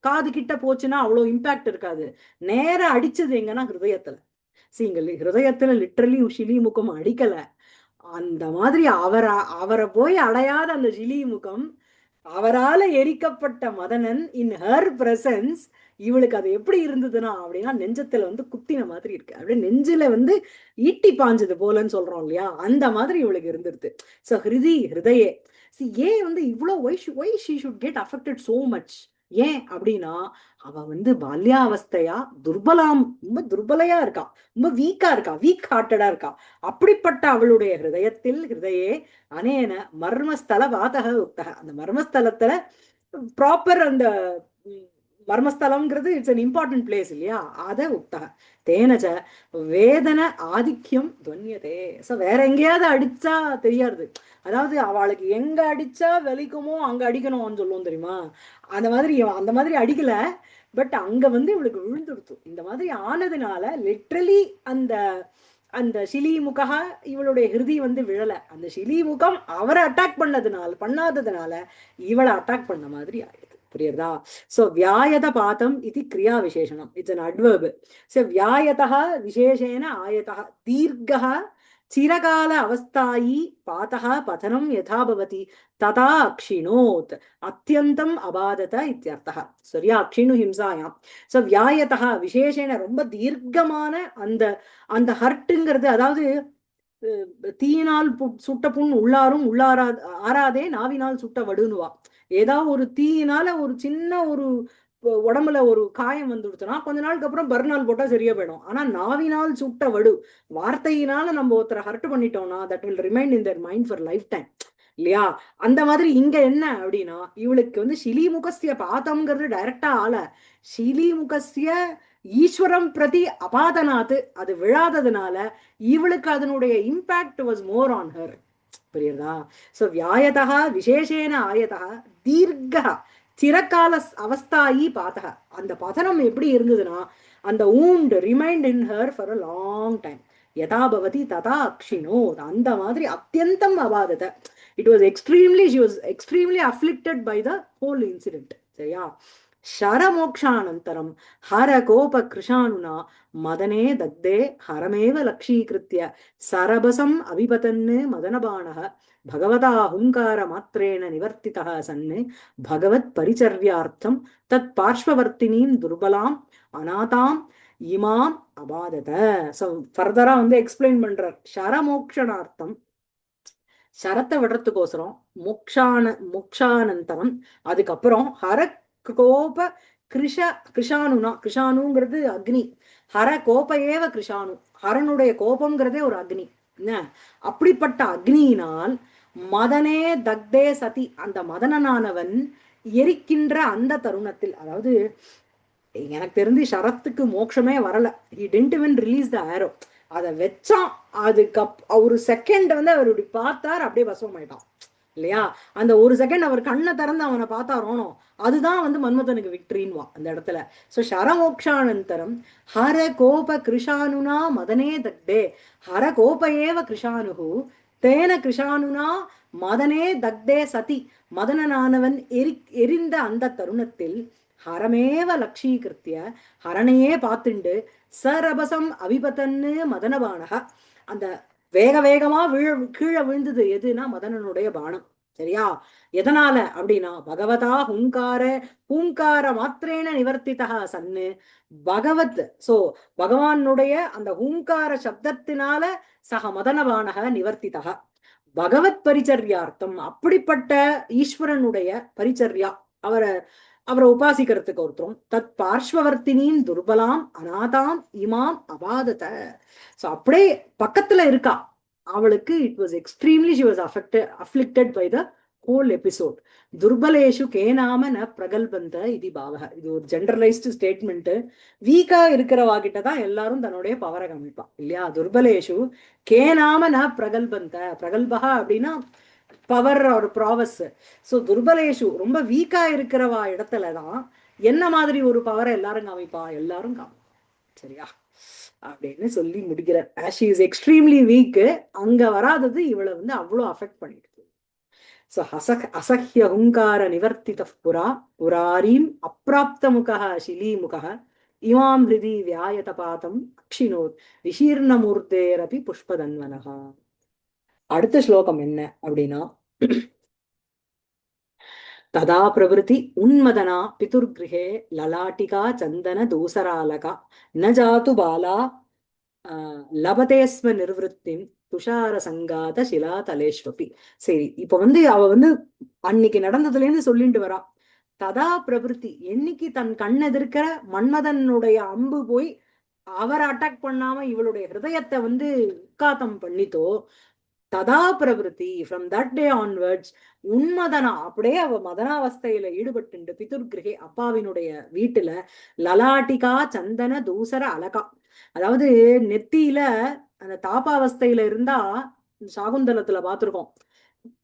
காது கிட்ட போச்சுன்னா அவ்வளவு இம்பாக்ட் இருக்காது. நேர அடிச்சது எங்கன்னா ஹிருதயத்துல. சீங்கல் ஹிருதயத்துல லிட்டரலி ஷிலி முகம் அடிக்கல. அந்த மாதிரி அவரை போய் அடையாத அந்த ஷிலி முகம், அவரால எரிக்கப்பட்ட மதனன் இன் ஹர் பிரசன்ஸ், இவளுக்கு அது எப்படி இருந்ததுன்னா அப்படின்னா நெஞ்சத்துல வந்து குத்தின மாதிரி இருக்கு. அப்படியே நெஞ்சில வந்து ஈட்டி பாஞ்சது போலன்னு சொல்றோம் இல்லையா, அந்த மாதிரி இவளுக்கு இருந்துருது. சோ ஹிருதயே ஏன் வந்து இவ்வளோ why she should get affected so much. ஏன் அப்படின்னா அவ வந்து பால்யாவஸ்தையா துர்பலாம், ரொம்ப துர்பலையா இருக்கா, ரொம்ப வீக்கா இருக்கா, வீக் ஹார்ட்டடா இருக்கா. அப்படிப்பட்ட அவளுடைய ஹிருதயத்தில் ஹிருதயே அனேன மர்மஸ்தல வாதக உக்தக, அந்த மர்மஸ்தலத்துல ப்ராப்பர் அந்த மர்மஸ்தலம்ங்கிறது இட்ஸ் அன் இம்பார்ட்டன்ட் பிளேஸ் இல்லையா, அதை உக்தக தேனச்ச வேதன ஆதிக்கியம் துவன்யதே. ஸோ வேற எங்கேயாவது அடிச்சா தெரியாது, அதாவது அவளுக்கு எங்க அடிச்சா வலிக்குமோ அங்க அடிக்கணும்னு சொல்லுவோம் தெரியுமா, அந்த மாதிரி அந்த மாதிரி அடிக்கல, பட் அங்க வந்து இவளுக்கு விழுந்துடுத்து. இந்த மாதிரி ஆனதுனால லிட்ரலி அந்த அந்த ஷிலிமுகா இவளுடைய ஹிருதி வந்து விழல, அந்த ஷிலிமுகம் அவரை அட்டாக் பண்ணாததுனால இவளை அட்டாக் பண்ண மாதிரி ஆயிடுது. புரியுறதா? சோ வியாயத பாதம் இது கிரியா விசேஷனம், இட்ஸ் அன் அட்வர்ப். சோ வியாயதः விசேஷேன ஆயதः தீர்க்கः चिरकाल अवस्थायी पातः पतनं यथा भवति तथा अक्षिणोत् अत्यन्तम् अबाधत इत्यर्थः. சரியா? அக்ஷிணு ஹிம்சாயாம். ஸோ வியாயத்தா விசேஷேன ரொம்ப தீர்க்கமான அந்த அந்த ஹர்ட்டுங்கிறது, அதாவது தீயினால் சுட்ட புண் உள்ளாரும் ஆறாதே நாவினால் சுட்ட வடுனுவா. ஏதாவது ஒரு தீயினால ஒரு சின்ன ஒரு உடம்புல ஒரு காயம் வந்துடுச்சுன்னா கொஞ்ச நாளுக்கு அப்புறம் பர்னால் போட்டா சரியா போயிடும். ஆனா நாவினால் சுட்ட வடு, வார்த்தையினால நம்ம ஒருத்தரை ஹர்ட் பண்ணிட்டோம்னா that will remind in their mind for life time இல்லையா? அந்த மாதிரி இங்க என்ன அப்படின்னா, இவளுக்கு வந்து ஷிலிமுகஸ்ய பாதம்ங்கிறது டைரக்டா ஆல, ஷிலிமுகஸ்ய ஈஸ்வரம் பிரதி அபாதனாத்து அது விழாததுனால இவளுக்கு அதனுடைய impact was more on her. புரியுதா? சோ வியாயதா விசேஷேன ஆயதா தீர்க்க சிரகால அவஸ்தாயி பாத்தக. அந்த பதனம் எப்படி இருந்ததுன்னா, அந்த wound remained in her for a long time. யதா பவதி ததா அக்ஷினோ, அந்த மாதிரி அத்தியந்தம் அபாதத. It was extremely she was extremely afflicted by the whole incident. சரியா? शरमोक्षानन्तरं हरकोपकृशानुना मदने दग्धे हरमेव लक्षीकृत्य सरबसम् अभिपतन् मदनबाणः भगवता हुङ्कारमात्रेण निवर्तितः सन् भगवत्परिचर्यार्थं तत्पार्श्ववर्तिनीं दुर्बलाम् अनाथाम् இமாம் அபாதத. ஸோ ஃபர்தரா வந்து எக்ஸ்பிளைன் பண்றார். ஷரமோக்ஷனார்த்தம், சரத்தை விடுறதுக்கோசரம், மோக்ஷானந்தரம், அதுக்கப்புறம் ஹர கோப கிருஷானுனா, கிருஷானுங்கிறது அக்னி, ஹர கோப ஏவ கிருஷானு, ஹரனுடைய கோபம்ங்கிறதே ஒரு அக்னி. என்ன அப்படிப்பட்ட அக்னியினால் மதனே தக்தே சதி, அந்த மதனனானவன் எரிக்கின்ற அந்த தருணத்தில், அதாவது எனக்கு தெரிஞ்சு சரத்துக்கு மோட்சமே வரல, he didn't even release the arrow, அதை வச்சான், அதுக்கு ஒரு செகண்ட் வந்து அவர் இப்படி பார்த்தார், அப்படியே பசுவம் ஆயிட்டான் இல்லையா? அந்த ஒரு செகண்ட் அவர் கண்ணை திறந்து அவனை பார்த்தாரோனோ, அதுதான் வந்து மன்மதனுக்கு விக்டரின்வா அந்த இடத்துல. ஸோ ஷரமோக்ஷானந்தரம் ஹர கோப கிருஷானுனா மதனே தக்தே, ஹர கோப ஏவ கிருஷானு தேன கிருஷானுனா மதனே தக்தே சதி, மதனனானவன் எரிந்த அந்த தருணத்தில் ஹரமேவ லட்சீகிருத்திய, ஹரணையே பார்த்துண்டு சரபசம் அவிபத்தன்னு மதனபானக, அந்த வேக வேகமா கீழே விழுந்தது எதுனா மதனனுடைய பானம். சரியா? எதனால அப்படின்னா பகவதா ஹூங்கார மாத்திரேன நிவர்த்திதா சன்னு, பகவத், சோ பகவானுடைய அந்த ஹூங்கார சப்தத்தினால சக மதனபானக நிவர்த்திதா பகவத் பரிச்சர்யார்த்தம், அப்படிப்பட்ட ஈஸ்வரனுடைய பரிச்சர்யா, அவரை உபாசிக்கிறதுக்கு ஒருத்தரும், தத் பார்ஷ்வவர்த்தினின் துர்பலாம் அநாதாம் இமாம் அபாதத. ஸோ அப்படியே பக்கத்துல இருக்கா அவளுக்கு. It was extremely she was afflicted by the whole episode. துர்பலேஷு கேனாம ந பிரகல்பந்த இது பாவக. இது ஒரு ஜெனரலைஸ்டு ஸ்டேட்மெண்ட். வீக்கா இருக்கிறவா கிட்டதான் எல்லாரும் தன்னுடைய பவரை காமிப்பா இல்லையா? துர்பலேஷு கேனாம ந பிரகல்பந்த, பிரகல்பகா அப்படின்னா பவர் ஒரு ப்ராவஸ். ஸோ துர்பலேஷு ரொம்ப வீக்கா இருக்கிறவா இடத்துலதான் என்ன மாதிரி ஒரு பவரை எல்லாரும் காமிப்பா, எல்லாரும் காமிப்பா. சரியா? அப்படின்னு சொல்லி முடிக்கிறார். she is extremely weak, அங்க வராதது இவளை வந்து அவ்வளோ அஃபெக்ட் பண்ணிடுது. ஸோ அசஹ்ய ஹுங்கார நிவர்த்தித புரா புராரீம் அப்பிராப்த முகா ஷிலீமுகா இமாம் ஹிருதி வியாயத பாதம் அக்ஷினோத் விசீர்ணமூர்த்தேரபி புஷ்பதன்வனகா. அடுத்த ஸ்லோகம் என்ன அப்படின்னா, ததா பிரவருத்தி உன்மதனா பிதுர்கிருஹே லலாட்டிகா சந்தன தூசராலகா ந ஜாத்து பாலா லபதேஸ்வ நிர்வத்தின் துஷார சங்காத சிலா தலேஸ்வபி. சரி, இப்ப வந்து அவ வந்து அன்னைக்கு நடந்ததுல இருந்து சொல்லிட்டு வரா. ததா பிரவருத்தி, என்னைக்கு தன் கண் எதிர்க்கிற மன்மதனுடைய அம்பு போய் அவரை அட்டாக் பண்ணாம இவளுடைய ஹிருதயத்தை வந்து உட்காத்தம் பண்ணித்தோ, ததா பிரவருத்தி ஃப்ரம் தட் டே ஆன்வர்ட்ஸ் உன்மதனா அப்படியே அவ மதனாவஸ்தையில ஈடுபட்டு பிதுர்கிரகே அப்பாவினுடைய வீட்டுல லலாட்டிகா சந்தன தூசர அலகா, அதாவது நெத்தியில அந்த தாபாவஸ்தையில இருந்தா சாகுந்தலத்துல பார்த்திருக்கோம்.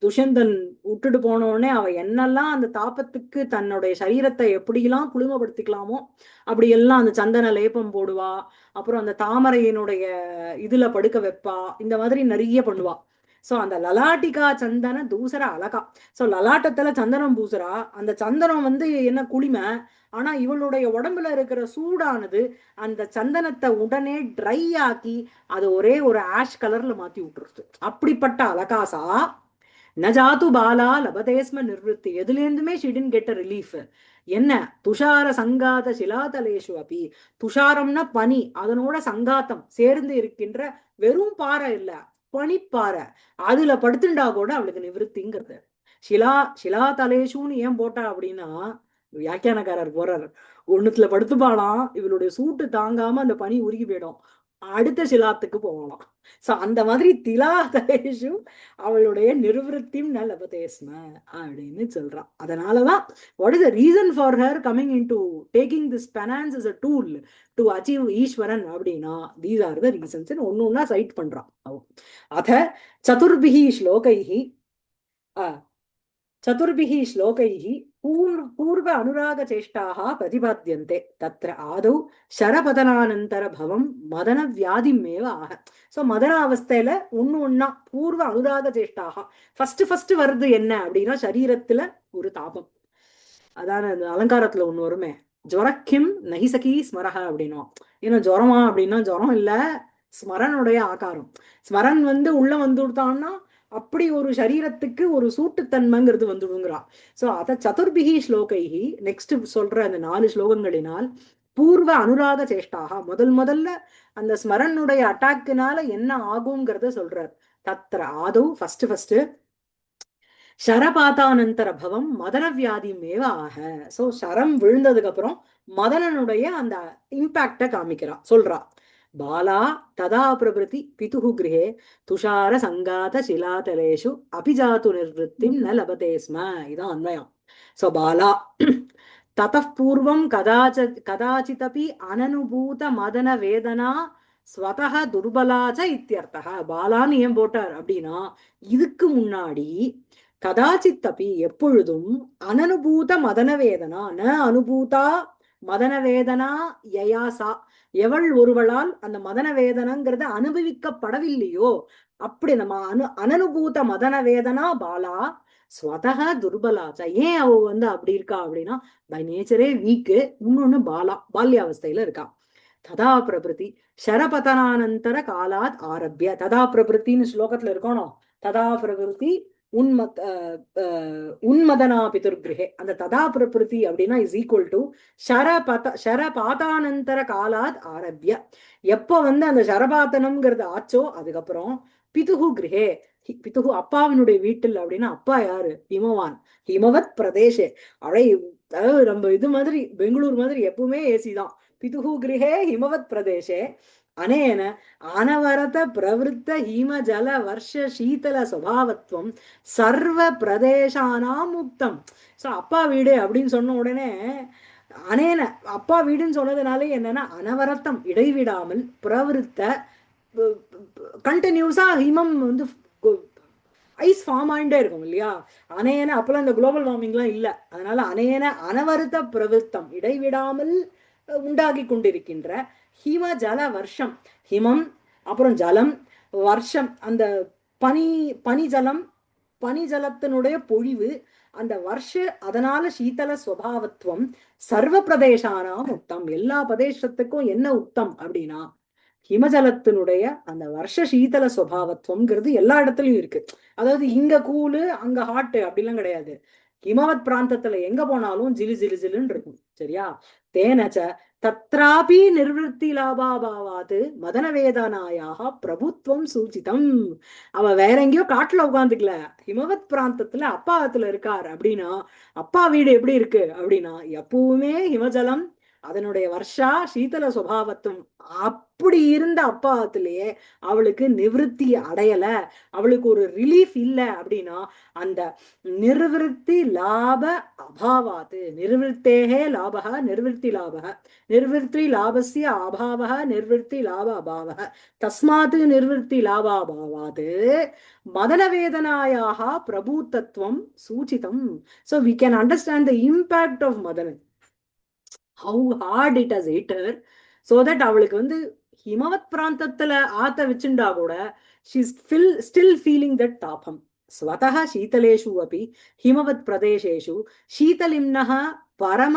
துஷந்தன் விட்டுட்டு போன உடனே அவ என்னெல்லாம் அந்த தாபத்துக்கு தன்னுடைய சரீரத்தை எப்படியெல்லாம் குளுமைப்படுத்திக்கலாமோ அப்படி எல்லாம் அந்த சந்தன லேபம் போடுவா. அப்புறம் அந்த தாமரையினுடைய இதுல படுக்க வைப்பா. இந்த மாதிரி நிறைய பண்ணுவா. சோ அந்த லலாட்டிகா சந்தன தூசர அழகா. சோ லலாட்டத்துல சந்தனம் பூசுறா. அந்த சந்தனம் என்ன குளிமை. ஆனா இவளுடைய உடம்புல இருக்கிற சூடானது அந்த சந்தனத்தை உடனே ட்ரை ஆக்கி அது ஒரே ஒரு ஆஷ் கலர்ல மாத்தி விட்டுருது. அப்படிப்பட்ட அலகாசா நஜாத்து பாலா லபதேஸ்ம நிர்வத்தி, எதுலேருந்துமே she didn't get a relief. என்ன துஷார சங்காத சிலாதலேஷு அப்பி, துஷாரம்னா பனி, அதனோட சங்காத்தம் சேர்ந்து இருக்கின்ற வெறும் பாறை இல்ல, பனிப்பாறை, அதுல படுத்துண்டா கூட அவளுக்கு நிவிருத்திங்கிறது. ஷிலா ஷிலாதலேஷுன்னு ஏன் போட்டா அப்படின்னா, வியாக்கியானக்காரர் போறார், ஒண்ணுத்துல படுத்துப்பாளாம், இவளுடைய சூட்டு தாங்காம அந்த பனி உருகி போயிடும், அடுத்த சிலாத்துக்கு போகலாம். சோ அந்த மாதிரி திலா தலேஷு அவளுடைய நிர்வத்தியும் ந லபதேஸ்ம அப்படின்னு சொல்றான். அதனாலதான் what is the reason for her coming in to taking this penance is a tool to achieve Eswaran அப்படின்னா தீஸ் ஆர் த ரீசன்ஸ் ஒன்னு ஒன்னா சைட் பண்றான். அத சதுர்பிஹி ஸ்லோகைஹி चतुर्भिः श्लोकैः पूर्व अनुरागचेष्टाः प्रतिपाद्यन्ते तत्र आदौ शरपतनानन्तरभवं मदनव्याधिमेव आह. ஸோ மதன அவஸ்தையில ஒன்னா பூர்வ அனுராக சேஷ்டாக ஃபர்ஸ்ட் வருது என்ன அப்படின்னா சரீரத்துல ஒரு தாபம். அதான அந்த அலங்காரத்துல ஒண்ணு வருமே, ஜொரக்கிம் நகிசகி ஸ்மரக அப்படின்னா, ஏன்னா ஜொரமா அப்படின்னா ஜொரம் இல்ல, ஸ்மரனுடைய ஆகாரம். ஸ்மரன் உள்ள வந்து விட்டான்னா அப்படி ஒரு சரீரத்துக்கு ஒரு சூட்டுத்தன்மைங்கிறது வந்துடுங்கிறா. சோ அத சதுர்பிகி ஸ்லோகைஹி நெக்ஸ்ட் சொல்ற அந்த 4 ஸ்லோகங்களினால் பூர்வ அனுராக சேஷ்டாக முதல்ல அந்த ஸ்மரனுடைய அட்டாக்குனால என்ன ஆகுங்கிறத சொல்றார். தத்ர ஆதௌ ஃபர்ஸ்ட் ஷரபாத்தானந்தர பவம் மதன வியாதிமேவ ஆக. சோ ஷரம் விழுந்ததுக்கு அப்புறம் மதனனுடைய அந்த இம்பாக்ட காமிக்கிறா சொல்றா. பாலா ததா பிரபிருதி பிதுஹு கிரகே துஷார சங்காத சிலாதலேஷு அபிஜாத்து நிர்வத்திம் ந லபதே ஸ்ம. இதான் அன்வயம். சோ பாலா ததः பூர்வம் கதாச்சிதபி அனனுபூத மதன வேதனா ஸ்வதஹ துர்பலாச்ச இத்தியர்த்தः. பாலான்னு ஏன் போட்டார் அப்படின்னா, இதுக்கு முன்னாடி கதாச்சித்தபி எப்பொழுதும் அனனுபூத மதன வேதனா ந அனுபூதா மதன வேதனா யயாசா, எவள் ஒருவளால் அந்த மதன வேதனங்கிறது அனுபவிக்கப்படவில்லையோ அப்படி நம்ம அனனுபூத மதன வேதனா பாலா ஸ்வதக துர்பலாச்சா. ஏன் அவ அப்படி இருக்கா அப்படின்னா பை நேச்சரே வீக்கு, இன்னொன்னு பாலா பால்யாவஸ்தையில இருக்கா. ததா பிரபிருதி ஷரபதனானந்தர காலாத் ஆரம்பிய, ததா பிரபிருத்தின்னு ஸ்லோகத்துல இருக்கணும். ததா பிரபிருத்தி உன்மதனா பிதுர்கிரகே, அந்த ததா பிரபிருதி அப்படின்னா இஸ் ஈக்குவல் டு ஷரபாதானந்தர காலாத் ஆரம்பிய, எப்ப அந்த ஷரபாத்தனம்ங்கிறது ஆச்சோ அதுக்கப்புறம் பிதுகு கிரகே, பிதுகு அப்பாவினுடைய வீட்டில் அப்படின்னா அப்பா யாரு, ஹிமவான், ஹிமவத் பிரதேசே. அழை அதாவது நம்ம இது மாதிரி பெங்களூர் மாதிரி எப்பவுமே ஏசி தான். பிதுகு கிரகே ஹிமவத் பிரதேசே அனேன அனவரத பிரவருத்த ஹீம ஜல வர்ஷ சீதல சுபாவத்துவம் சர்வ பிரதேசானாம் முக்தம். ஸோ அப்பா வீடு அப்படின்னு சொன்ன உடனே அனேன அப்பா வீடுன்னு சொன்னதுனாலே என்னன்னா அனவரத்தம் இடைவிடாமல் பிரவருத்த கண்டினியூஸா ஹிமம் ஐஸ் ஃபார்ம் ஆகிட்டே இருக்கும் இல்லையா. அனேன அப்பெல்லாம் இந்த குளோபல் வார்மிங்லாம் இல்லை, அதனால அனேன அனவருத்த பிரவருத்தம் இடைவிடாமல் உண்டாகி கொண்டிருக்கின்ற ஹிம ஜல வருஷம், ஹிமம் அப்புறம் ஜலம் வருஷம், அந்த பனி ஜலம், பனி ஜலத்தினுடைய பொழிவு, அந்த வருஷ அதனால சீதல சுவாவத்துவம் சர்வ பிரதேசானாம் உத்தம். எல்லா பிரதேசத்துக்கும் என்ன உத்தம் அப்படின்னா ஹிமஜலத்தினுடைய அந்த வருஷ சீதல சுவாவத்துவம்ங்கிறது எல்லா இடத்துலயும் இருக்கு. அதாவது இங்க கூலு அங்க ஹாட்டு அப்படிலாம் கிடையாது. ஹிமவத் பிராந்தத்துல எங்க போனாலும் ஜிலு ஜிலு ஜிலுன்னு இருக்கும். சரியா. தேனச்ச தத்ராபி நிர்வத்தி லாபாபாவாது மதன வேதனாயாக பிரபுத்துவம் சூச்சிதம். அவ வேற எங்கேயோ காட்டுல உட்காந்துக்கல, ஹிமவத் பிராந்தத்துல அப்பாத்துல இருக்கார் அப்படின்னா அப்பா வீடு எப்படி இருக்கு அப்படின்னா எப்பவுமே ஹிமஜலம் அதனுடைய வர்ஷா சீதல சுபாவத்துவம் அப்படி இருந்த அப்பாவத்திலேயே அவளுக்கு நிவிருத்தி அடையல, அவளுக்கு ஒரு ரிலீஃப் இல்லை அப்படின்னா அந்த நிர்விருத்தி லாப அபாவாத்து, நிர்விருத்தேகே லாபக நிர்விருத்தி லாபக, நிர்விருத்தி லாபஸ்ய அபாவக நிர்விருத்தி லாப அபாவக, தஸ்மாத் நிர்விருத்தி லாபாபாவாத் மதனவேதனாயாக பிரபூத்தத்துவம் சூச்சிதம். So we can understand the impact of Madan, how hard it has hit her, so that அவளுக்கு வந்து ஹிமவத் பிராந்தத்துல ஆத்த வச்சுண்டா கூட she's still feeling that தாபம். ஸ்வதः शीतलेषु अपि हिमवत् प्रदेशेषु शीतलिम्नः परम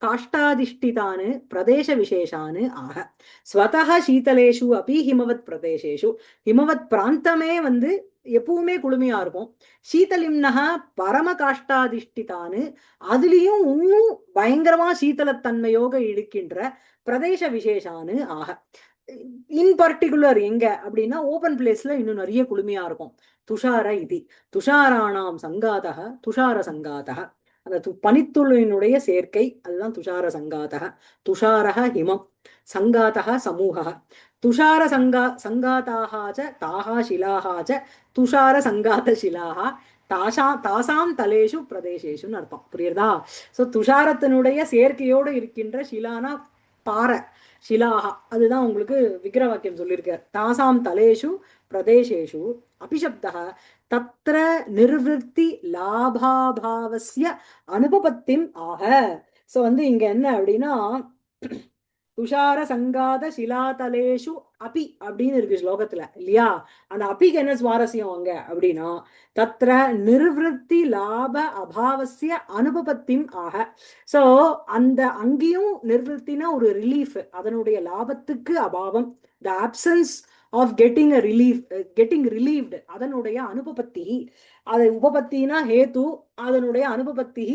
काष्ठाधिष्ठितान् प्रदेशविशेषान् आह. ஸ்வதः शीतलेषु अपि हिमवत् प्रदेशेषु, ஹிமவத் பிராந்தமே வந்து எப்பவுமே குளுமையா இருக்கும். சீதலிம்னஹா பரம காஷ்டாதிஷ்டிதான்னு, அதுலயும் இன்னும் பயங்கரமா சீதளத்தன்மையோக இருக்கின்ற பிரதேச விசேஷான்னு ஆக. இன் பர்டிகுலர் எங்க அப்படின்னா ஓபன் பிளேஸ்ல இன்னும் நிறைய குளுமையா இருக்கும். துஷார இது துஷாராணாம் சங்காதக துஷார சங்காதக, அந்த பனித்துளினுடைய சேர்க்கை அதுதான் துஷார சங்காதக. துஷாரக ஹிமம், சங்காதக சமூக, துஷார சங்காதாக தாஹா சிலாஹாச்ச துஷார சங்காத சிலாக தாசாம் தலேஷு பிரதேசேஷுன்னு அர்த்தம். புரியுறதா? ஸோ துஷாரத்தினுடைய சேர்க்கையோடு இருக்கின்ற ஷிலானா பாறை, ஷிலாஹா, அதுதான் உங்களுக்கு விக்கிர வாக்கியம் சொல்லியிருக்கார். தாசாம் தலேஷு பிரதேசேஷு அபிஷப்தः தத்ர நிர்விருத்தி லாபாபாவஸ்ய அனுபபத்திம் ஆக. ஸோ வந்து இங்க என்ன அப்படின்னா துஷார சங்காத சிலாதலேஷு அபி அப்படின்னு இருக்கு ஸ்லோகத்துல இல்லையா? அந்த அபிக்கு என்ன சுவாரஸ்யம் அங்க அப்படின்னா தத்ர நிர்விருத்தி லாப அபாவசிய அனுபபத்திம் ஆக. சோ அந்த அங்கேயும் நிர்விருத்தினா ஒரு ரிலீஃப், அதனுடைய லாபத்துக்கு அபாவம், the absence of getting a relief, getting relieved, அதனுடைய அனுபபத்தி. அது உபபத்தினா ஹேத்து, அதனுடைய அனுபபத்தி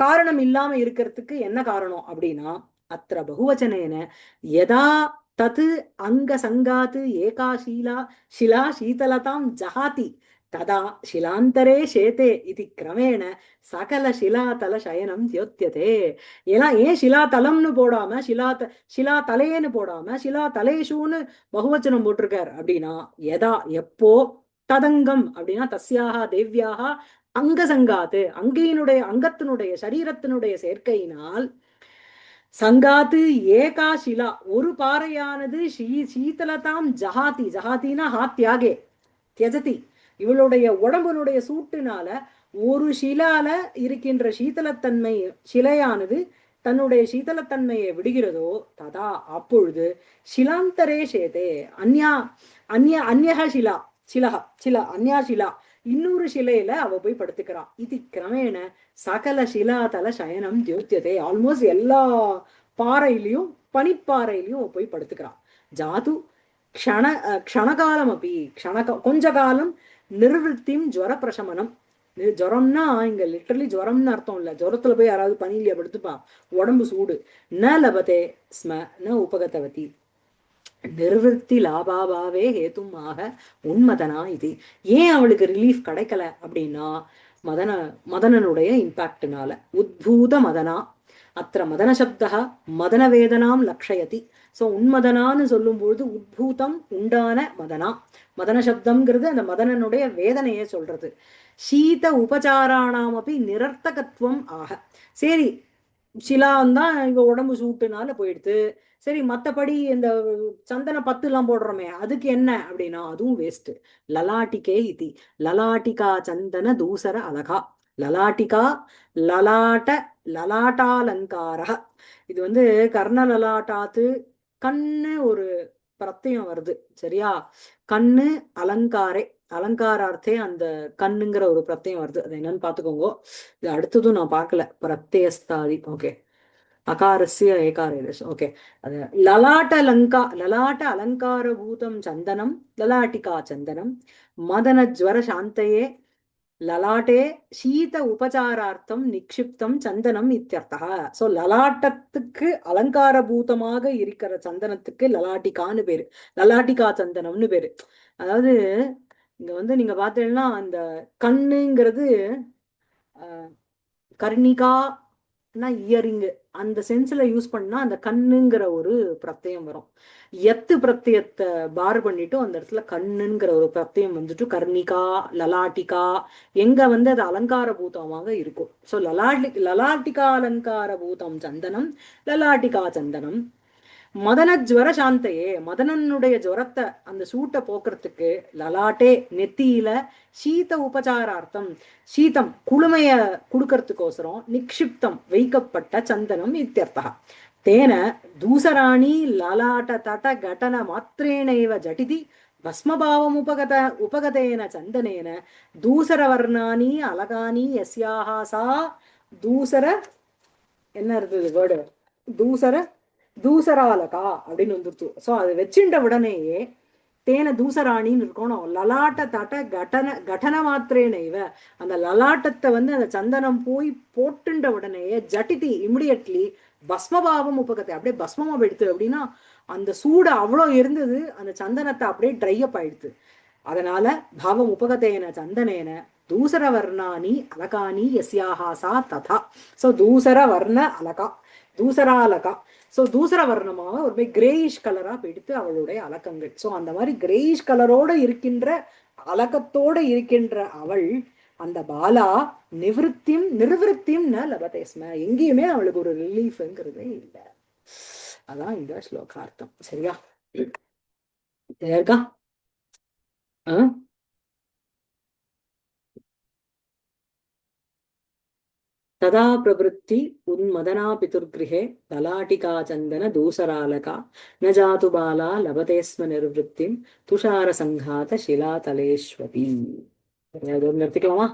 காரணம் இல்லாம இருக்கிறதுக்கு என்ன காரணம் அப்படின்னா அத்திர பகுவச்சனேன யதா தத் அங்க சங்காத் ஏகா ஷீலா ஷிலா சீதலதாம் ஜஹாதி ததா ஷிலாந்தரே ஷேதே இது கிரமேண சகல ஷிலாதல சயனம் தியோத்தியதே. ஏன் ஷிலாதலம்னு போடாம ஷிலா தலையேன்னு போடாம ஷிலா தலேஷுன்னு பகுவச்சனம் போட்டிருக்கார் அப்படின்னா எதா எப்போ ததங்கம் அப்படின்னா தஸ்யாக தேவ்யாக அங்க சங்காத்து, அங்கையினுடைய அங்கத்தினுடைய சரீரத்தினுடைய சேர்க்கையினால் சங்காத்து ஏகா ஷிலா ஒரு பாறையானது சீதலதாம் ஜஹாதி, ஜஹாத்தினா ஹாத்தியாகே தியஜதி, இவளுடைய உடம்புனுடைய சூட்டுனால ஒரு ஷிலால இருக்கின்ற சீதளத்தன்மை சிலையானது தன்னுடைய சீதளத்தன்மையை விடுகிறதோ ததா அப்பொழுது ஷிலாந்தரே சேதே அந்யா அந்ய அந்யக ஷிலா சிலஹ சில அந்யா ஷிலா இன்னொரு சிலையில அவ போய் படுத்துக்கிறான். இது கிரமேண சகல ஷிலாதல சயனம் தியோத்தியதே, ஆல்மோஸ்ட் எல்லா பாறையிலையும் பனிப்பாறையிலையும் போய் படுத்துக்கிறான். ஜாது க்ஷணகாலம் அப்படி கொஞ்ச காலம் நிர்விருத்தியும் ஜுவர பிரசமனம். ஜுரம்னா இங்க லிட்டரலி ஜுரம்னு அர்த்தம் இல்ல, ஜுரத்துல போய் யாராவது பனியில படுத்துப்பா, உடம்பு சூடு. ந லபதே ஸ்ம ந உபகதவதி நிர்விருத்தி லாபாபாவே ஹேத்துமாக உன்மதனா. இது ஏன் அவளுக்கு ரிலீஃப் கிடைக்கல அப்படின்னா மதனனுடைய இம்பாக்ட்னால. உத்பூத மதனா அத்திர மதன சப்தா மதன வேதனாம் லக்ஷயதி. ஸோ உன்மதனான்னு சொல்லும்பொழுது உத்பூதம் உண்டான மதனா, மதன சப்தம்ங்கிறது அந்த மதனனுடைய வேதனையை சொல்றது. சீத உபச்சாராணாம் அப்படி நிரர்த்தகத்துவம் ஆக. சரி ஷிலாந்தான் இவ உடம்பு சூட்டுனால போயிடுது, சரி மற்றபடி இந்த சந்தன பத்துலாம் போடுறோமே அதுக்கு என்ன அப்படின்னா அதுவும் வேஸ்ட். லலாட்டிகே இது லலாட்டிகா சந்தன தூசர அலகா, லலாட்டிகா லலாட்ட லலாட்டாலங்கார. இது வந்து கர்ண லலாட்டாத்து கண்ணு ஒரு பிரத்யம் வருது சரியா, கண்ணு அலங்காரே அலங்காரார்த்தே அந்த கண்ணுங்கிற ஒரு பிரத்யம் வருது, அது என்னன்னு பாத்துக்கோங்க. இது அடுத்ததும் நான் பார்க்கல பிரத்யஸ்தாதி. ஓகே அகாரஸ்ய ஏகாரேதஸ். ஓகே அது லலாட்ட அலங்கா லலாட்ட அலங்காரபூதம் சந்தனம் லலாட்டிகா சந்தனம் மதன ஜ்வர சாந்தையே லலாட்டே சீத உபச்சாரார்த்தம் நிக்ஷிப்தம் சந்தனம் இத்தியர்த்தா. ஸோ லலாட்டத்துக்கு அலங்காரபூதமாக இருக்கிற சந்தனத்துக்கு லலாட்டிகான்னு பேரு, லலாட்டிகா சந்தனம்னு பேரு. அதாவது இங்க வந்து நீங்க பார்த்தீங்கன்னா அந்த கண்ணுங்கிறது கர்ணிகா இயரிங்கு அந்த சென்ஸ்ல யூஸ் பண்ணா அந்த கண்ணுங்கிற ஒரு பிரत्यயம் வரும். எத்து பிரत्यயத்தை பார் பண்ணிட்டு அந்த இடத்துல கண்ணுங்கிற ஒரு பிரत्यயம் வந்துட்டு கர்ணிகா லலாட்டிகா எங்க வந்து அது அலங்கார பூதமாக இருக்கும். ஸோ லலாட்டிகா அலங்கார பூதம் சந்தனம், லலாட்டிகா சந்தனம். மதன ஜுவர சாந்தையே, மதனனுடைய ஜுவரத்தை அந்த சூட்டை போக்குறதுக்கு லலாட்டே நெத்தியில சீத உபசாரார்த்தம், சீதம் குளுமைய கொடுக்கறதுக்கோசரம் நிக்ஷிப்தம் வைக்கப்பட்ட சந்தனம் இத்தியர்த்தா. தேன தூசராணி லலாட்ட தட கடன மாத்திரேணைவ ஜடிதி பஸ்மபாவம் உபகதேன சந்தனேன தூசரவர்ணானி அலகானி யஸ்யாஹா சா தூசர என்ன இருந்தது வேர்டு, தூசர தூசராலகா அப்படின்னு வந்துருச்சு. ஸோ அது வச்சுட்ட உடனேயே தேன தூசராணின்னு இருக்கணும். லலாட்ட தட்ட கடன மாத்திரேன இவ அந்த லலாட்டத்தை வந்து அந்த சந்தனம் போய் போட்டுண்ட உடனேயே ஜட்டிதி இமிடியட்லி பஸ்மபாவம் உபகத்தை அப்படியே பஸ்மமா போயிடுது. அப்படின்னா அந்த சூடு அவ்வளோ இருந்தது, அந்த சந்தனத்தை அப்படியே ட்ரை அப் ஆயிடுது. அதனால பாவம் உபகதேன சந்தனேன தூசர வர்ணானி அலகானி யஸ்யாஹா சா ததா. ஸோ தூசர வர்ண அலகா, தூசராலகா. ஸோ தூசர வர்ணமாக ஒரு மாதிரி கிரேயிஷ் கலரா போயிடுத்து அவளுடைய அலக்கங்கள். ஸோ அந்த மாதிரி கிரேயிஷ் கலரோட இருக்கின்ற அலக்கத்தோட இருக்கின்ற அவள் அந்த பாலா நிவிருத்தியும் நிர்விருத்தியும் ந லபதேஸ்ம, எங்கேயுமே அவளுக்கு ஒரு ரிலீஃப்ங்கிறதே இல்லை. அதான் இந்த ஸ்லோகார்த்தம். சரியா இருக்கா? तदा प्रवृत्ति उन्मदना पितुर्गृहे ललाटिका चंदन दूसरालका न जातु बाला लभते स्म निर्वृत्तिं तुषार संघात शिलातलेष्वपि. निर्तिकलामा